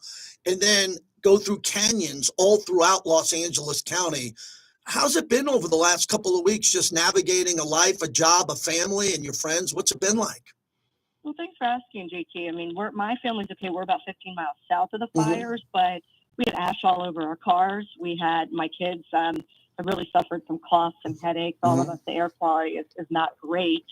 and then go through canyons all throughout Los Angeles County. How's it been over the last couple of weeks, just navigating a life, a job, a family, and your friends? What's it been like? Well, thanks for asking, JT. I mean, my family's okay. We're about 15 miles south of the fires, but we had ash all over our cars. We had my kids have really suffered from coughs and headaches. All of us, the air quality is not great.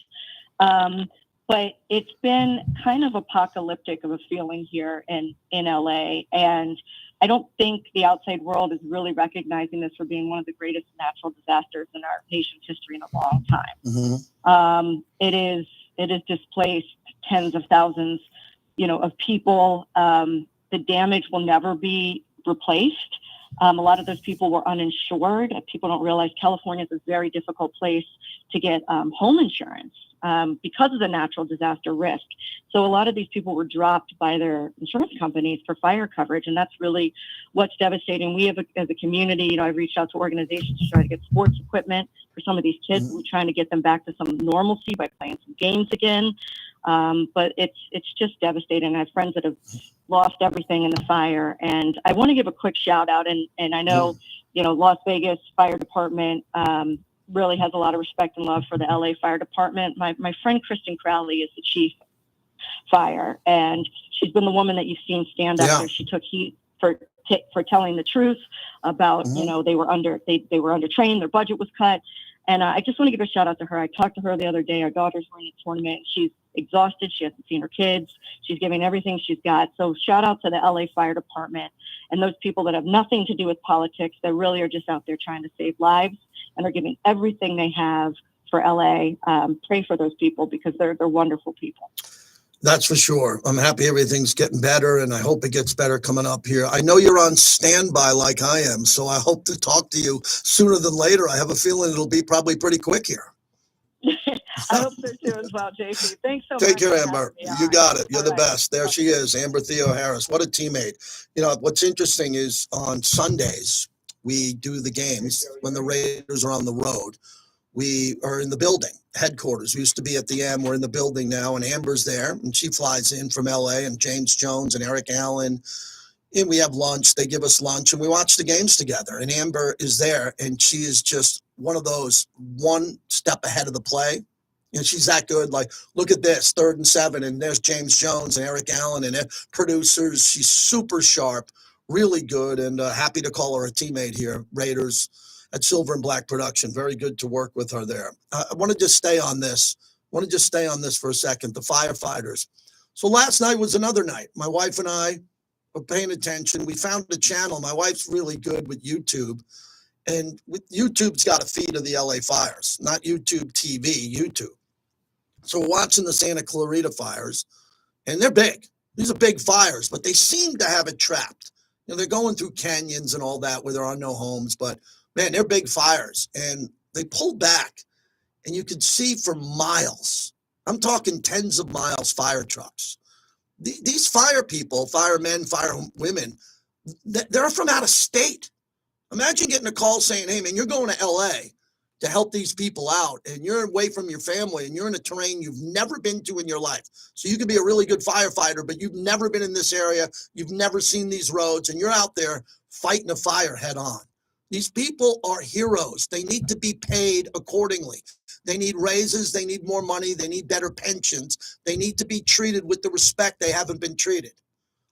But it's been kind of apocalyptic of a feeling here in LA. And I don't think the outside world is really recognizing this for being one of the greatest natural disasters in our nation's history in a long time. It has displaced tens of thousands, of people. The damage will never be replaced. A lot of those people were uninsured. People don't realize California is a very difficult place to get home insurance because of the natural disaster risk. So a lot of these people were dropped by their insurance companies for fire coverage, and that's really what's devastating. We have, as a community, I've reached out to organizations to try to get sports equipment for some of these kids. We're trying to get them back to some normalcy by playing some games again. But it's just devastating. I have friends that have lost everything in the fire, and I want to give a quick shout out. And I know, Las Vegas Fire Department really has a lot of respect and love for the LA Fire Department. My friend Kristen Crowley is the chief fire, and she's been the woman that you've seen stand up there. She took heat for telling the truth about, they were undertrained, their budget was cut. And I just want to give a shout out to her. I talked to her the other day. Our daughters were in a tournament. She's exhausted. She hasn't seen her kids. She's giving everything she's got. So shout out to the LA Fire Department and those people that have nothing to do with politics, that really are just out there trying to save lives and are giving everything they have for LA. Pray for those people because they're wonderful people. That's for sure. I'm happy everything's getting better, and I hope it gets better coming up here. I know you're on standby like I am, so I hope to talk to you sooner than later. I have a feeling it'll be probably pretty quick here. I hope so too as well, JP. Thanks so much. Take care, Amber. You got it. You're the best. There she is, Amber Theo Harris. What a teammate. What's interesting is on Sundays, we do the games when the Raiders are on the road. We are in the building, headquarters. We used to be at the M. We're in the building now, and Amber's there, and she flies in from LA, and James Jones and Eric Allen, and we have lunch. They give us lunch, and we watch the games together, and Amber is there, and she is just one of those one step ahead of the play, and she's that good. Like, look at this, 3rd and 7, and there's James Jones and Eric Allen and producers. She's super sharp, really good, and happy to call her a teammate here, Raiders at Silver and Black Production. Very good to work with her there. I want to just stay on this. For a second. The firefighters. So last night was another night. My wife and I were paying attention. We found a channel. My wife's really good with YouTube. And YouTube's got a feed of the LA fires, not YouTube TV, YouTube. So we're watching the Santa Clarita fires, and they're big. These are big fires, but they seem to have it trapped. They're going through canyons and all that where there are no homes, but man, they're big fires, and they pull back, and you could see for miles. I'm talking tens of miles, fire trucks. These fire people, firemen, firewomen, they're from out of state. Imagine getting a call saying, hey, man, you're going to L.A. to help these people out, and you're away from your family, and you're in a terrain you've never been to in your life. So you could be a really good firefighter, but you've never been in this area. You've never seen these roads, and you're out there fighting a fire head on. These people are heroes. They need to be paid accordingly. They need raises. They need more money. They need better pensions. They need to be treated with the respect they haven't been treated.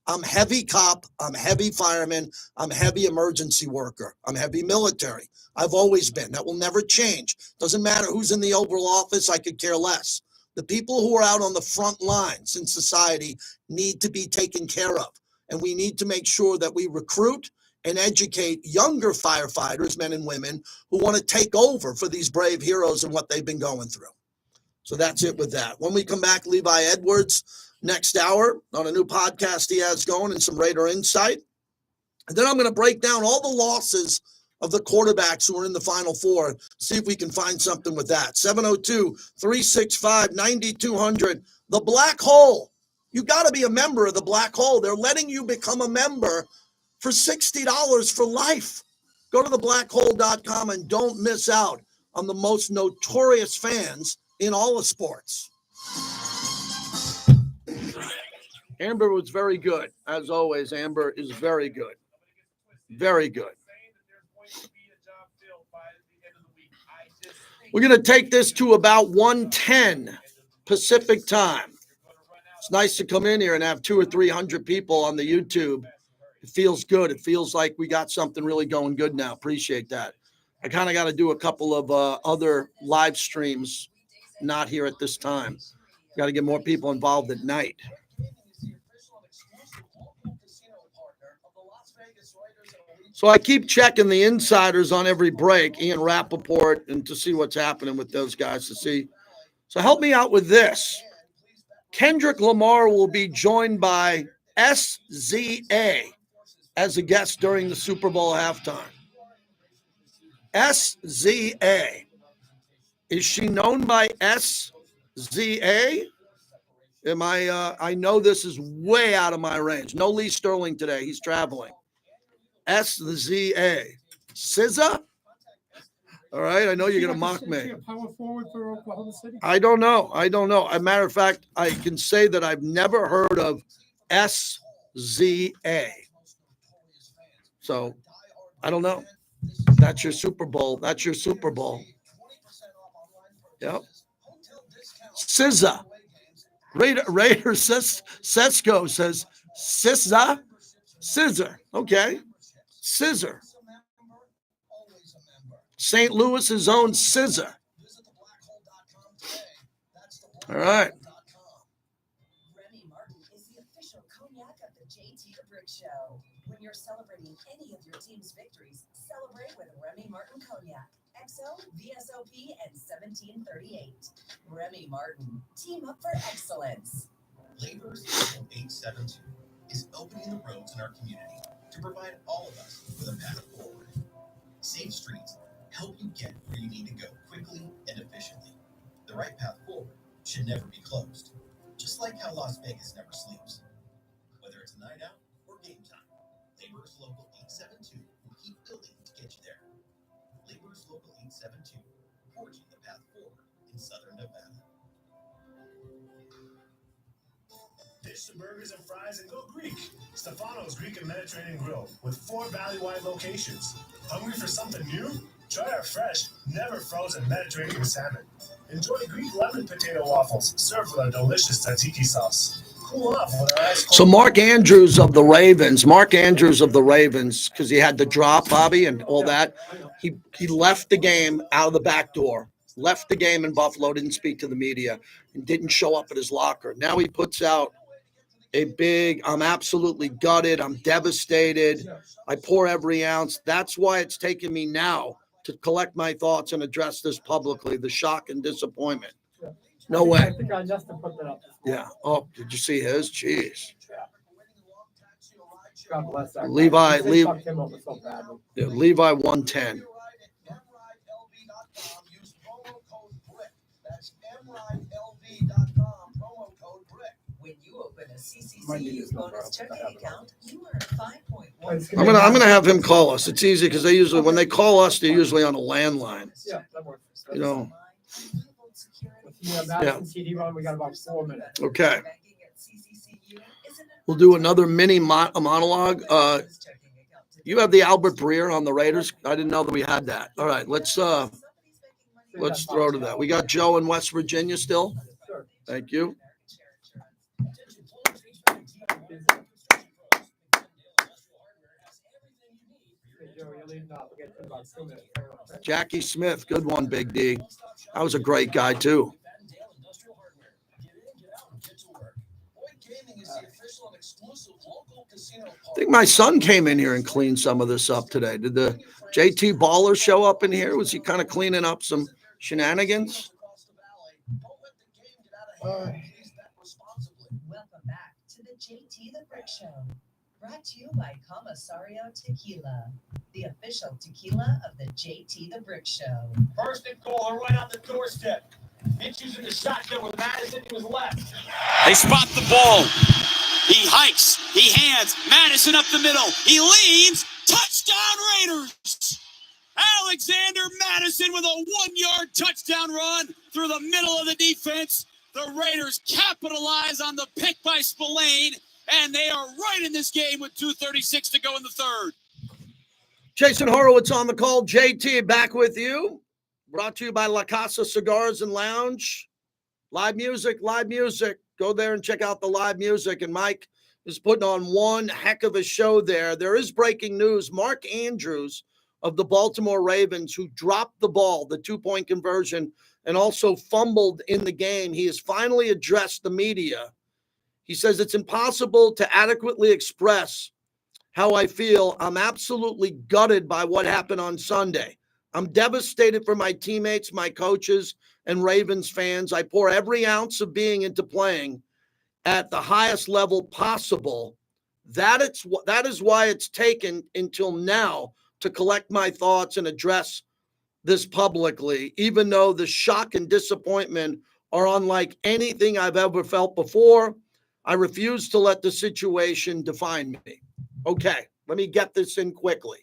I'm heavy cop. I'm heavy fireman. I'm heavy emergency worker. I'm heavy military. I've always been. That will never change. Doesn't matter who's in the Oval Office. I could care less. The people who are out on the front lines in society need to be taken care of. And we need to make sure that we recruit and educate younger firefighters, men and women, who want to take over for these brave heroes and what they've been going through. So that's it with that. When we come back, Levi Edwards, next hour on a new podcast he has going and some Raider insight. And then I'm going to break down all the losses of the quarterbacks who are in the Final Four, see if we can find something with that. 702-365-9200. The Black Hole. You got to be a member of the Black Hole. They're letting you become a member for $60 for life. Go to theblackhole.com and don't miss out on the most notorious fans in all of sports. Amber was very good. As always, Amber is very good. Very good. We're going to take this to about 1:10 Pacific time. It's nice to come in here and have 200 or 300 people on the YouTube. It feels good. It feels like we got something really going good now. Appreciate that. I kind of got to do a couple of other live streams, not here at this time. Got to get more people involved at night. So I keep checking the insiders on every break, Ian Rappaport, and to see what's happening with those guys to see. So help me out with this. Kendrick Lamar will be joined by SZA as a guest during the Super Bowl halftime. SZA. Is she known by SZA? I know this is way out of my range. No Lee Sterling today. He's traveling. SZA. SZA? All right. I know you're going to mock me. Power forward for Oklahoma City? I don't know. As a matter of fact, I can say that I've never heard of SZA. So I don't know. That's your Super Bowl. Yep. SZA. Raider Sesko says SZA. Scissor. Okay. Scissor. St. Louis's own Scissor. All right. Remy Martin is the official cognac of the JT the Brick Show. When you're celebrating any of your team's victories, celebrate with Remy Martin Cognac. XO, VSOP, and 1738. Remy Martin. Team up for excellence. Labor's 872 is opening the roads in our community to provide all of us with a path forward. Safe streets help you get where you need to go quickly and efficiently. The right path forward should never be closed, just like how Las Vegas never sleeps. Whether it's a night out or game time, Labor's Local 872 will keep building to get you there. Labor's Local 872, forging the path forward in Southern Nevada. Dish some burgers and fries and go Greek. Stefano's Greek and Mediterranean Grill with 4 valley-wide locations. Hungry for something new? Try our fresh, never frozen Mediterranean salmon. Enjoy Greek lemon potato waffles served with our delicious tzatziki sauce. Cool off with our ice cold. So Mark Andrews of the Ravens, because he had the drop, Bobby, and all that, he left the game out of the back door, left the game in Buffalo, didn't speak to the media, and didn't show up at his locker. Now he puts out a big, I'm absolutely gutted, I'm devastated, I pour every ounce. That's why it's taken me now to collect my thoughts and address this publicly, the shock and disappointment. No way. I think Justin put that up. Yeah. Oh, did you see his? Jeez. God bless that. Levi, They fucked him over so badly. Yeah, Levi 110. When you open a CCCU bonus checking account, you earn 5.1. I'm gonna have him call us. It's easy because when they call us, they're usually on a landline. Yeah, that works. You know. Madison CD run, we got about 4 minutes. Okay. We'll do another mini monologue. You have the Albert Breer on the Raiders. I didn't know that we had that. All right, let's throw to that. We got Joe in West Virginia still. Thank you. Jackie Smith, good one, Big D. That was a great guy too. I think my son came in here and cleaned some of this up today. Did the JT Baller show up in here? Was he kind of cleaning up some shenanigans? Welcome back to the JT the Brick Show. Brought to you by Comisario Tequila, the official tequila of the JT the Brick Show. First and goal, they're right on the doorstep. Mitch using the shotgun with Madison to his left. They spot the ball. He hikes. He hands. Madison up the middle. He leans. Touchdown Raiders. Alexander Madison with a 1-yard touchdown run through the middle of the defense. The Raiders capitalize on the pick by Spillane, and they are right in this game with 2:36 to go in the third. Jason Horowitz on the call. JT back with you. Brought to you by La Casa Cigars and Lounge. Live music, live music. Go there and check out the live music. And Mike is putting on one heck of a show there. There is breaking news. Mark Andrews of the Baltimore Ravens, who dropped the ball, the 2-point conversion, and also fumbled in the game. He has finally addressed the media. He says it's impossible to adequately express how I feel. I'm absolutely gutted by what happened on Sunday. I'm devastated for my teammates, my coaches, and Ravens fans. I pour every ounce of being into playing at the highest level possible. That is why it's taken until now to collect my thoughts and address this publicly, even though the shock and disappointment are unlike anything I've ever felt before. I refuse to let the situation define me. Okay, let me get this in quickly.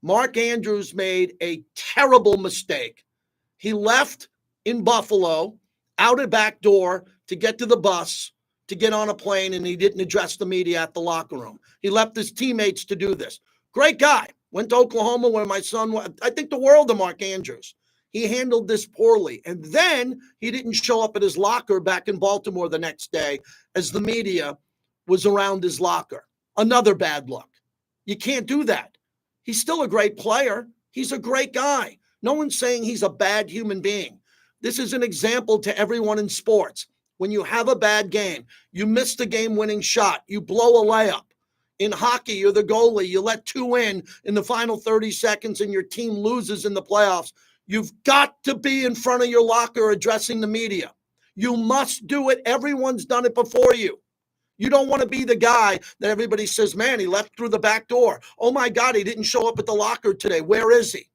Mark Andrews made a terrible mistake. He left in Buffalo out a back door to get to the bus, to get on a plane, and he didn't address the media at the locker room. He left his teammates to do this. Great guy. Went to Oklahoma where my son was. I think the world of Mark Andrews. He handled this poorly. And then he didn't show up at his locker back in Baltimore the next day as the media was around his locker. Another bad look. You can't do that. He's still a great player. He's a great guy. No one's saying he's a bad human being. This is an example to everyone in sports. When you have a bad game, you miss the game-winning shot, you blow a layup. In hockey, you're the goalie. You let 2 in the final 30 seconds and your team loses in the playoffs. You've got to be in front of your locker addressing the media. You must do it. Everyone's done it before you. You don't want to be the guy that everybody says, man, he left through the back door. Oh, my God, he didn't show up at the locker today. Where is he?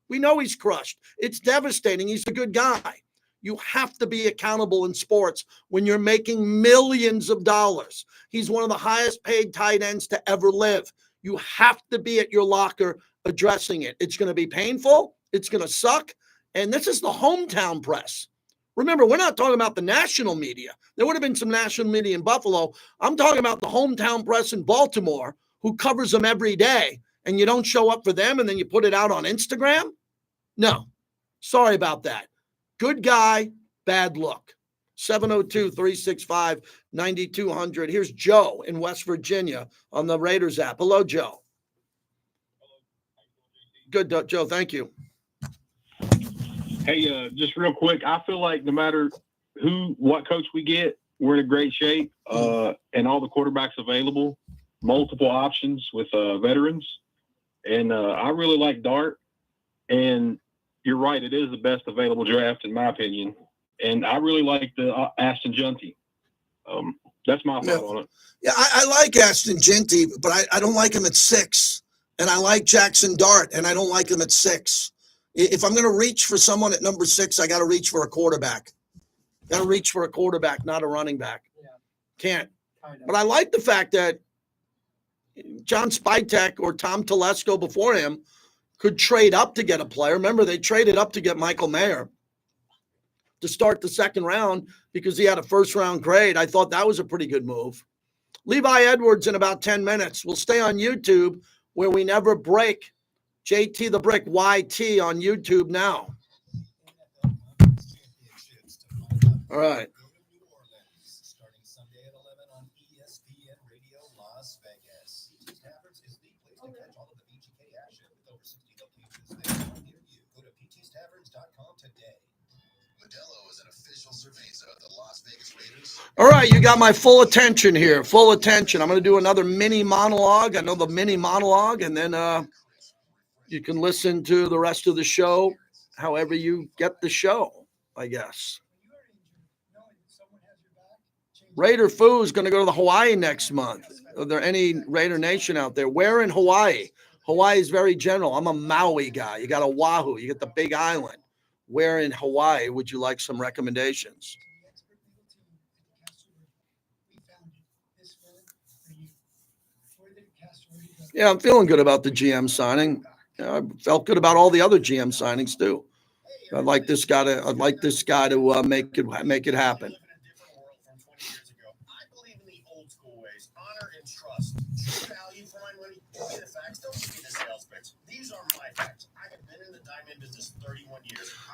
We know he's crushed. It's devastating. He's a good guy. You have to be accountable in sports when you're making millions of dollars. He's one of the highest paid tight ends to ever live. You have to be at your locker addressing it. It's going to be painful. It's going to suck. And this is the hometown press. Remember, we're not talking about the national media. There would have been some national media in Buffalo. I'm talking about the hometown press in Baltimore who covers them every day. And you don't show up for them and then you put it out on Instagram? No. Sorry about that. Good guy, bad look. 702-365-9200. Here's Joe in West Virginia on the Raiders app. Hello, Joe. Good, Joe. Thank you. Hey, just real quick, I feel like no matter what coach we get, we're in a great shape, and all the quarterbacks available, multiple options with veterans. And I really like Dart, and you're right, it is the best available draft in my opinion. And I really like the Ashton Junty. That's my thought on it. Yeah, I like Ashton Junty, but I don't like him at 6. And I like Jackson Dart, and I don't like him at 6. If I'm going to reach for someone at number 6, I got to reach for a quarterback. Got to reach for a quarterback, not a running back. Yeah. Can't. But I like the fact that John Spytek or Tom Telesco before him could trade up to get a player. Remember, they traded up to get Michael Mayer to start the second round because he had a first-round grade. I thought that was a pretty good move. Levi Edwards in about 10 minutes. We'll stay on YouTube where we never break. JT the Brick YT on YouTube now. All right. Starting Sunday at 11 on ESPN Radio Las Vegas. Taverns is the place to catch all of the VGK action with over 60 locations there near you. Go to ptstaverns.com today. Modelo is an official All right, you got my full attention here. Full attention. I'm going to do another mini monologue. Another mini monologue, and then you can listen to the rest of the show however you get the show, I guess. Raider Foo is going to go to the Hawaii next month. Are there any Raider Nation out there? Where in Hawaii? Hawaii is very general. I'm a Maui guy. You got Oahu. You get the Big Island. Where in Hawaii would you like some recommendations? Yeah, I'm feeling good about the GM signing. I felt good about all the other GM signings too. I'd like this guy to make it happen.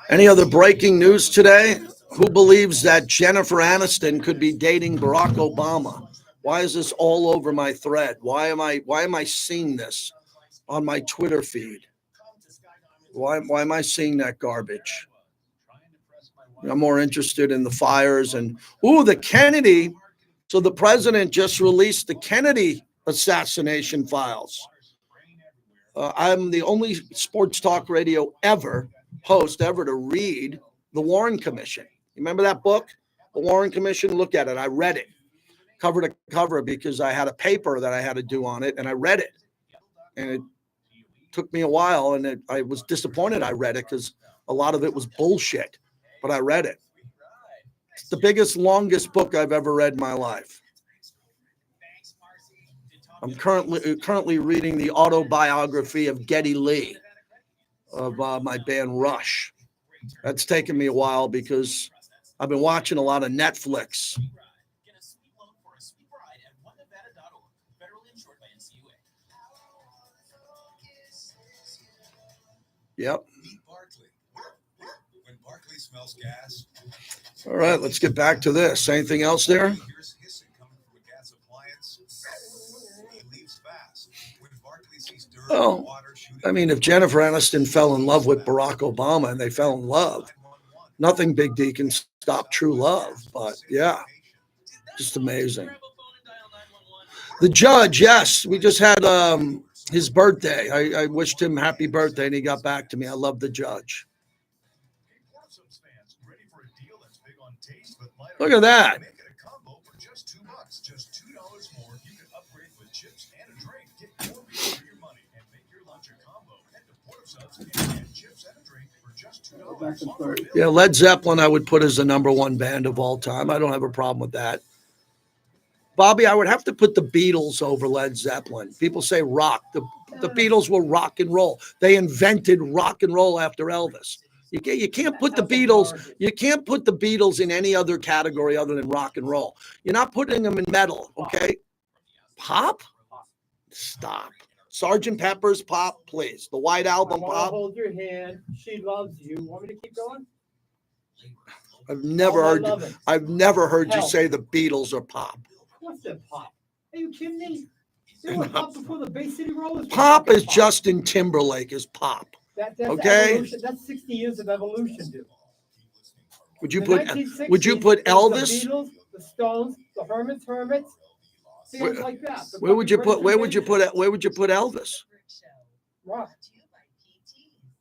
Any other breaking news today? Who believes that Jennifer Aniston could be dating Barack Obama? Why is this all over my thread? Why am I seeing this on my Twitter feed? Why am I seeing that garbage? I'm more interested in the fires and the Kennedy. So the president just released the Kennedy assassination files. I'm the only sports talk radio host ever to read the Warren Commission. You remember that book, the Warren Commission? Look at it. I read it cover to cover because I had a paper that I had to do on it, and I read it. And it took me a while, and I was disappointed I read it because a lot of it was bullshit, but I read it. It's the biggest, longest book I've ever read in my life. I'm currently reading the autobiography of Geddy Lee of my band Rush. That's taken me a while because I've been watching a lot of Netflix. Yep. All right, let's get back to this. Anything else there? Well, I mean, if Jennifer Aniston fell in love with Barack Obama and they fell in love, nothing Big D can stop true love. But yeah, just amazing. The judge, yes, we just had his birthday. I wished him happy birthday and he got back to me. I love the judge. Look at that. Yeah, Led Zeppelin I would put as the number one band of all time. I don't have a problem with that. Bobby, I would have to put the Beatles over Led Zeppelin. People say rock. The Beatles were rock and roll. They invented rock and roll after Elvis. You can't put the Beatles. You can't put the Beatles in any other category other than rock and roll. You're not putting them in metal, okay? Pop? Stop. Sgt. Pepper's pop, please. The White Album pop. Hold your hand. She loves you. Want me to keep going? I've never heard you say the Beatles are pop. What's that pop? Are you kidding me? They were pop before the Bay City Rollers. Pop is Justin Timberlake is pop. That's okay. Evolution. That's 60 years of evolution, dude. Would you put Elvis? The Beatles, the Stones, the Hermits, things like that. Where would you put Elvis? Rock.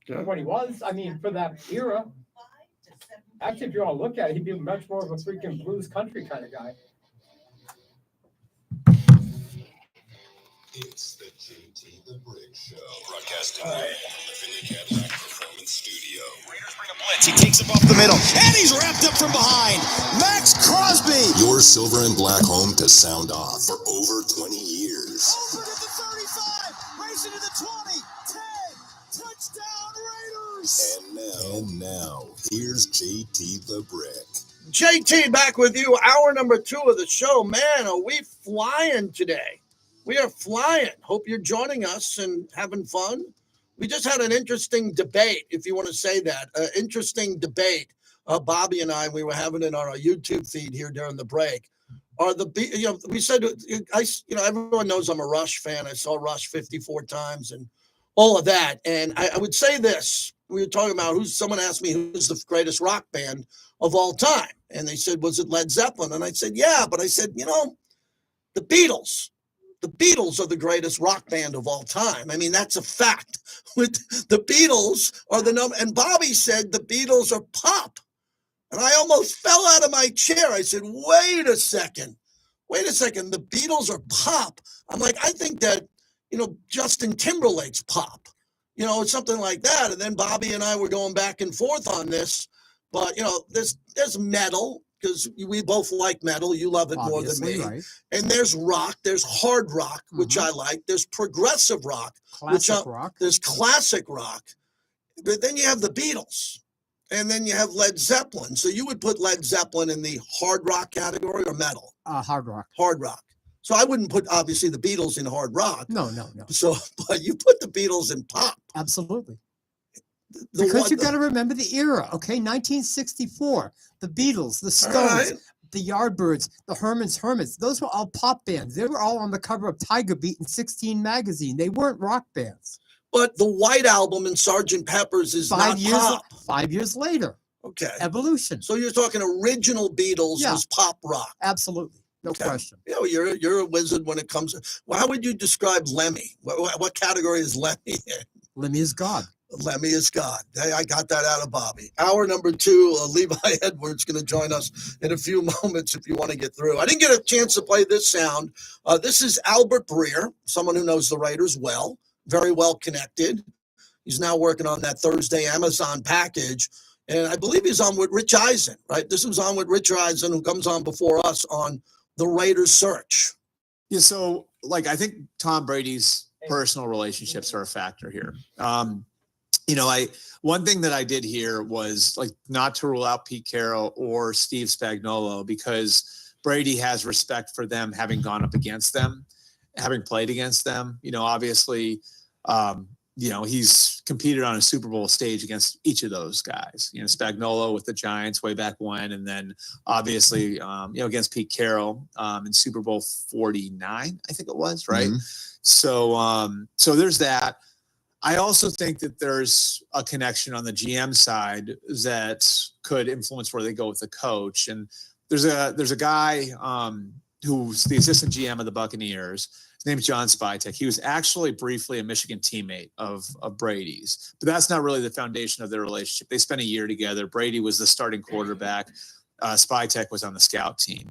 Yeah. What he was, I mean, for that era. Actually, if you all look at it, he'd be much more of a freaking blues country kind of guy. It's the JT the Brick Show. Broadcasting live from the Vinny Cadillac Performance Studio. Raiders bring a blitz. He takes him off the middle, and he's wrapped up from behind. Max Crosby. Your silver and black home to sound off for over 20 years. Over to the 35, racing to the 20, 10, touchdown Raiders. And now, here's JT the Brick. JT back with you. Hour number 2 of the show. Man, are we flying today? We are flying. Hope you're joining us and having fun. We just had an interesting debate, if you want to say that. Interesting debate. Bobby and we were having it on our YouTube feed here during the break. We said, everyone knows I'm a Rush fan. I saw Rush 54 times and all of that. And I would say this. We were talking about someone asked me who's the greatest rock band of all time. And they said, was it Led Zeppelin? And I said, yeah, but I said, the Beatles. The Beatles are the greatest rock band of all time. I mean, that's a fact. With the Beatles are the number. And Bobby said the Beatles are pop. And I almost fell out of my chair. I said, wait a second. The Beatles are pop. I'm like, I think that, Justin Timberlake's pop. It's something like that. And then Bobby and I were going back and forth on this. But, there's metal, because we both like metal. You love it more than me. Right. And there's rock. There's hard rock, which I like. There's progressive rock. Rock. There's classic rock. But then you have the Beatles. And then you have Led Zeppelin. So you would put Led Zeppelin in the hard rock category or metal? Hard rock. Hard rock. So I wouldn't put, obviously, the Beatles in hard rock. No. So, but you put the Beatles in pop. Absolutely. Because you got to remember the era, okay? 1964, the Beatles, the Stones, the Yardbirds, the Hermits. Those were all pop bands. They were all on the cover of Tiger Beat and 16 magazine. They weren't rock bands. But the White Album and Sgt. Pepper's is not pop. 5 years later. Okay. Evolution. So you're talking original Beatles was pop rock. Absolutely. No question. You're a wizard when it comes to, how would you describe Lemmy? What category is Lemmy in? Lemmy is God. Lemmy is God. Hey, I got that out of Bobby. Hour number 2, Levi Edwards going to join us in a few moments if you want to get through. I didn't get a chance to play this sound. This is Albert Breer, someone who knows the Raiders well, very well connected. He's now working on that Thursday Amazon package. And I believe he's on with Rich Eisen, right? This was on with Rich Eisen, who comes on before us on the Raiders search. Yeah, so, I think Tom Brady's personal relationships are a factor here. One thing that I did here was not to rule out Pete Carroll or Steve Spagnuolo, because Brady has respect for them, having gone up against them, having played against them. Obviously, he's competed on a Super Bowl stage against each of those guys. Spagnuolo with the Giants way back when, and then obviously, against Pete Carroll in Super Bowl 49, I think it was, right? Mm-hmm. So there's that. I also think that there's a connection on the GM side that could influence where they go with the coach. And there's a guy who's the assistant GM of the Buccaneers. His name's John Spytek. He was actually briefly a Michigan teammate of Brady's, but that's not really the foundation of their relationship. They spent a year together. Brady was the starting quarterback. Spytek was on the scout team.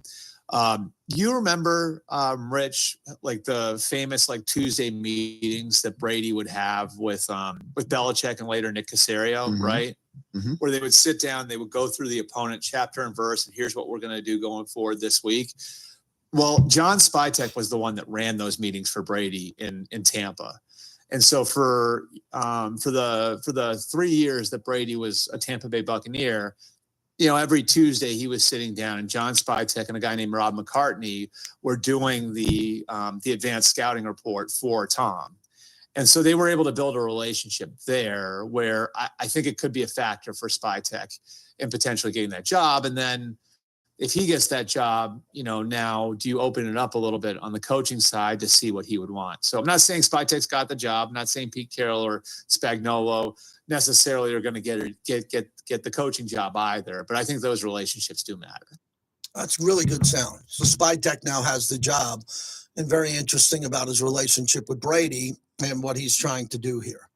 You remember, Rich, the famous Tuesday meetings that Brady would have with Belichick and later Nick Caserio, mm-hmm. right? Mm-hmm. Where they would sit down, they would go through the opponent chapter and verse, and here's what we're going to do going forward this week. Well, John Spytek was the one that ran those meetings for Brady in Tampa. And so for the 3 years that Brady was a Tampa Bay Buccaneer, every Tuesday he was sitting down, and John Spytek and a guy named Rob McCartney were doing the advanced scouting report for Tom. And so they were able to build a relationship there where I think it could be a factor for Spytek in potentially getting that job. And then if he gets that job, now do you open it up a little bit on the coaching side to see what he would want? So I'm not saying Spytek's got the job. I'm not saying Pete Carroll or Spagnuolo necessarily are going to get the coaching job either. But I think those relationships do matter. That's really good sound. So Spytek now has the job, and very interesting about his relationship with Brady and what he's trying to do here.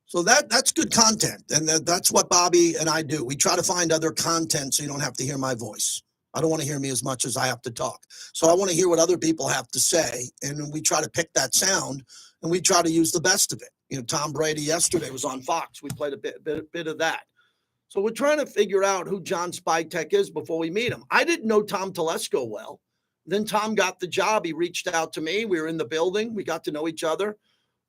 So that's good content. And that's what Bobby and I do. We try to find other content so you don't have to hear my voice. I don't want to hear me as much as I have to talk. So I want to hear what other people have to say. And we try to pick that sound, and we try to use the best of it. Tom Brady yesterday was on Fox. We played a bit of that. So we're trying to figure out who John Spytek is before we meet him. I didn't know Tom Telesco well. Then Tom got the job. He reached out to me. We were in the building. We got to know each other.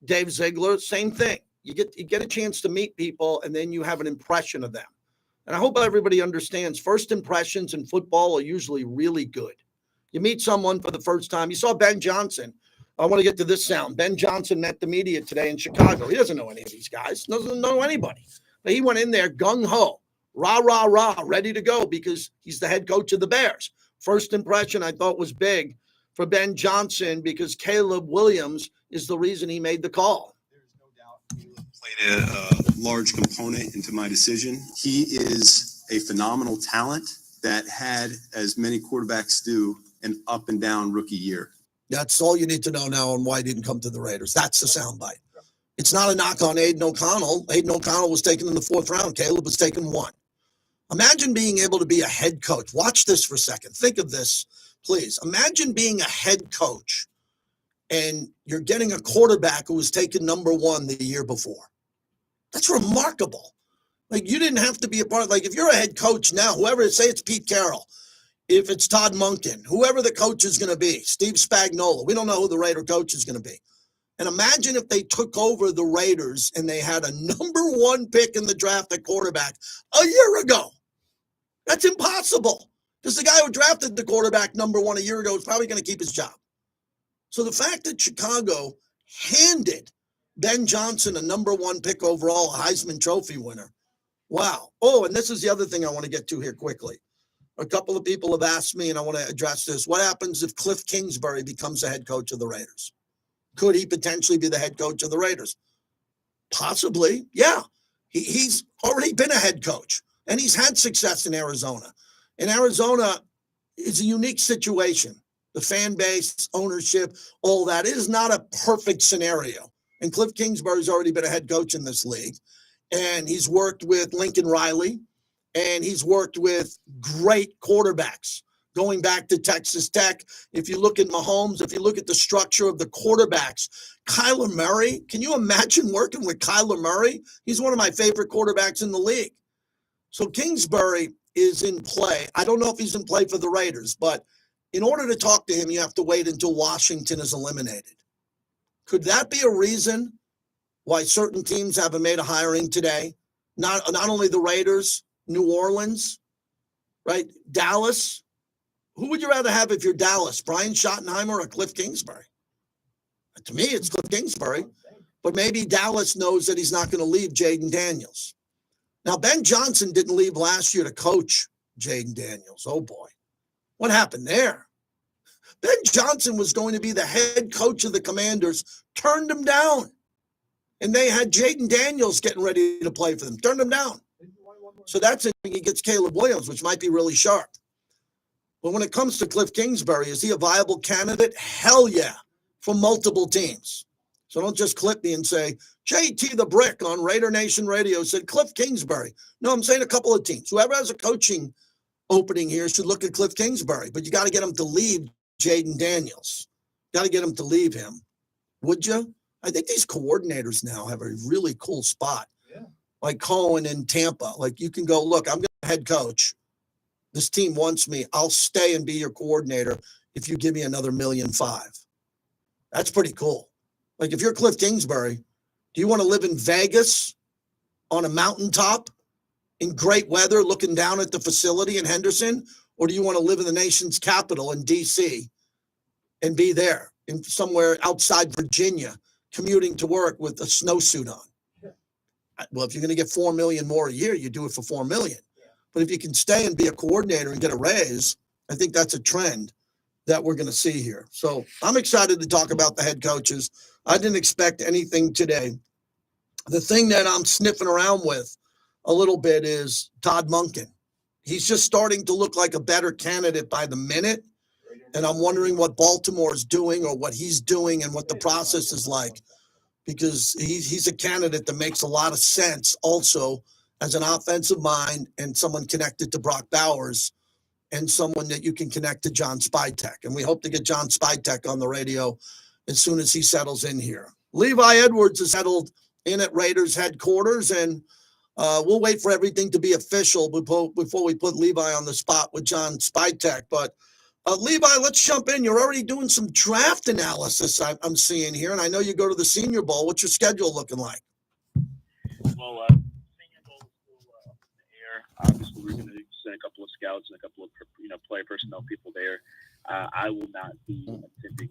Dave Ziegler, same thing. You get a chance to meet people, and then you have an impression of them. And I hope everybody understands first impressions in football are usually really good. You meet someone for the first time. You saw Ben Johnson. I want to get to this sound. Ben Johnson met the media today in Chicago. He doesn't know any of these guys. Doesn't know anybody. But he went in there gung-ho, rah, rah, rah, ready to go because he's the head coach of the Bears. First impression I thought was big for Ben Johnson because Caleb Williams is the reason he made the call. played a large component into my decision. He is a phenomenal talent that had, as many quarterbacks do, an up and down rookie year. That's all you need to know now on why he didn't come to the Raiders. That's the soundbite. It's not a knock on Aiden O'Connell. Aiden O'Connell was taken in the 4th round. Caleb was taken 1. Imagine being able to be a head coach. Watch this for a second. Think of this, please. Imagine being a head coach and you're getting a quarterback who was taken number 1 the year before. That's remarkable. Like, you didn't have to be a part of, like, if you're a head coach now, whoever, say it's Pete Carroll, if it's Todd Monken, whoever the coach is going to be, Steve Spagnuolo, we don't know who the Raider coach is going to be. And imagine if they took over the Raiders and they had a number 1 pick in the draft at quarterback a year ago. That's impossible, because the guy who drafted the quarterback number 1 a year ago is probably going to keep his job. So the fact that Chicago handed Ben Johnson a number 1 pick overall, a Heisman Trophy winner. Wow. Oh, and this is the other thing I want to get to here quickly. A couple of people have asked me, and I want to address this. What happens if Cliff Kingsbury becomes the head coach of the Raiders? Could he potentially be the head coach of the Raiders? Possibly, yeah. He's already been a head coach, and he's had success in Arizona. And Arizona is a unique situation. The fan base, ownership, all that. It is not a perfect scenario. And Cliff Kingsbury's already been a head coach in this league. And he's worked with Lincoln Riley, and he's worked with great quarterbacks going back to Texas Tech. If you look at Mahomes, if you look at the structure of the quarterbacks, Kyler Murray, can you imagine working with Kyler Murray? He's one of my favorite quarterbacks in the league. So Kingsbury is in play. I don't know if he's in play for the Raiders, but in order to talk to him, you have to wait until Washington is eliminated. Could that be a reason why certain teams haven't made a hiring today? Not only the Raiders, New Orleans, right? Dallas. Who would you rather have if you're Dallas? Brian Schottenheimer or Cliff Kingsbury? To me, it's Cliff Kingsbury. But maybe Dallas knows that he's not going to leave Jaden Daniels. Now, Ben Johnson didn't leave last year to coach Jaden Daniels. Oh, boy. What happened there? Ben Johnson was going to be the head coach of the Commanders, turned him down. And they had Jaden Daniels getting ready to play for them, turned him down. So that's it. He gets Caleb Williams, which might be really sharp. But when it comes to Cliff Kingsbury, is he a viable candidate? Hell yeah, from multiple teams. So don't just clip me and say, JT the Brick on Raider Nation Radio said Cliff Kingsbury. No, I'm saying a couple of teams. Whoever has a coaching opening here should look at Cliff Kingsbury, but you got to get him to leave Jaden Daniels. Got to get him to leave him. Would you? I think these coordinators now have a really cool spot. Yeah. Like Cohen in Tampa. Like, you can go, look, I'm going to head coach. This team wants me. I'll stay and be your coordinator if you give me another $1.5 million. That's pretty cool. Like, if you're Cliff Kingsbury, do you want to live in Vegas on a mountaintop in great weather looking down at the facility in Henderson? Or do you want to live in the nation's capital in D.C. and be there in somewhere outside Virginia commuting to work with a snowsuit on? Well, if you're going to get $4 million more a year, you do it for $4 million. But if you can stay and be a coordinator and get a raise, I think that's a trend that we're going to see here. So I'm excited to talk about the head coaches. I didn't expect anything today. The thing that I'm sniffing around with a little bit is Todd Monken. He's just starting to look like a better candidate by the minute. And I'm wondering what Baltimore is doing or what he's doing and what the process is like, because he's a candidate that makes a lot of sense also as an offensive mind and someone connected to Brock Bowers and someone that you can connect to John Spytek. And we hope to get John Spytek on the radio as soon as he settles in here. Levi Edwards is settled in at Raiders headquarters, and we'll wait for everything to be official before we put Levi on the spot with John Spytek. But Levi, let's jump in. You're already doing some draft analysis I'm seeing here, and I know you go to the Senior Bowl. What's your schedule looking like? Well, Senior Bowl is still up in the air. Obviously, we're going to send a couple of scouts and a couple of player personnel people there. I will not be attending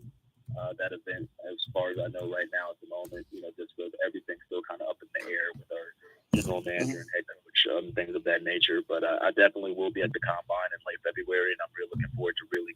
that event as far as I know right now at the moment. Just with everything still kind of up in the air with our general manager and head coach and things of that nature. But I definitely will be at the combine in late February, and I'm really looking forward to really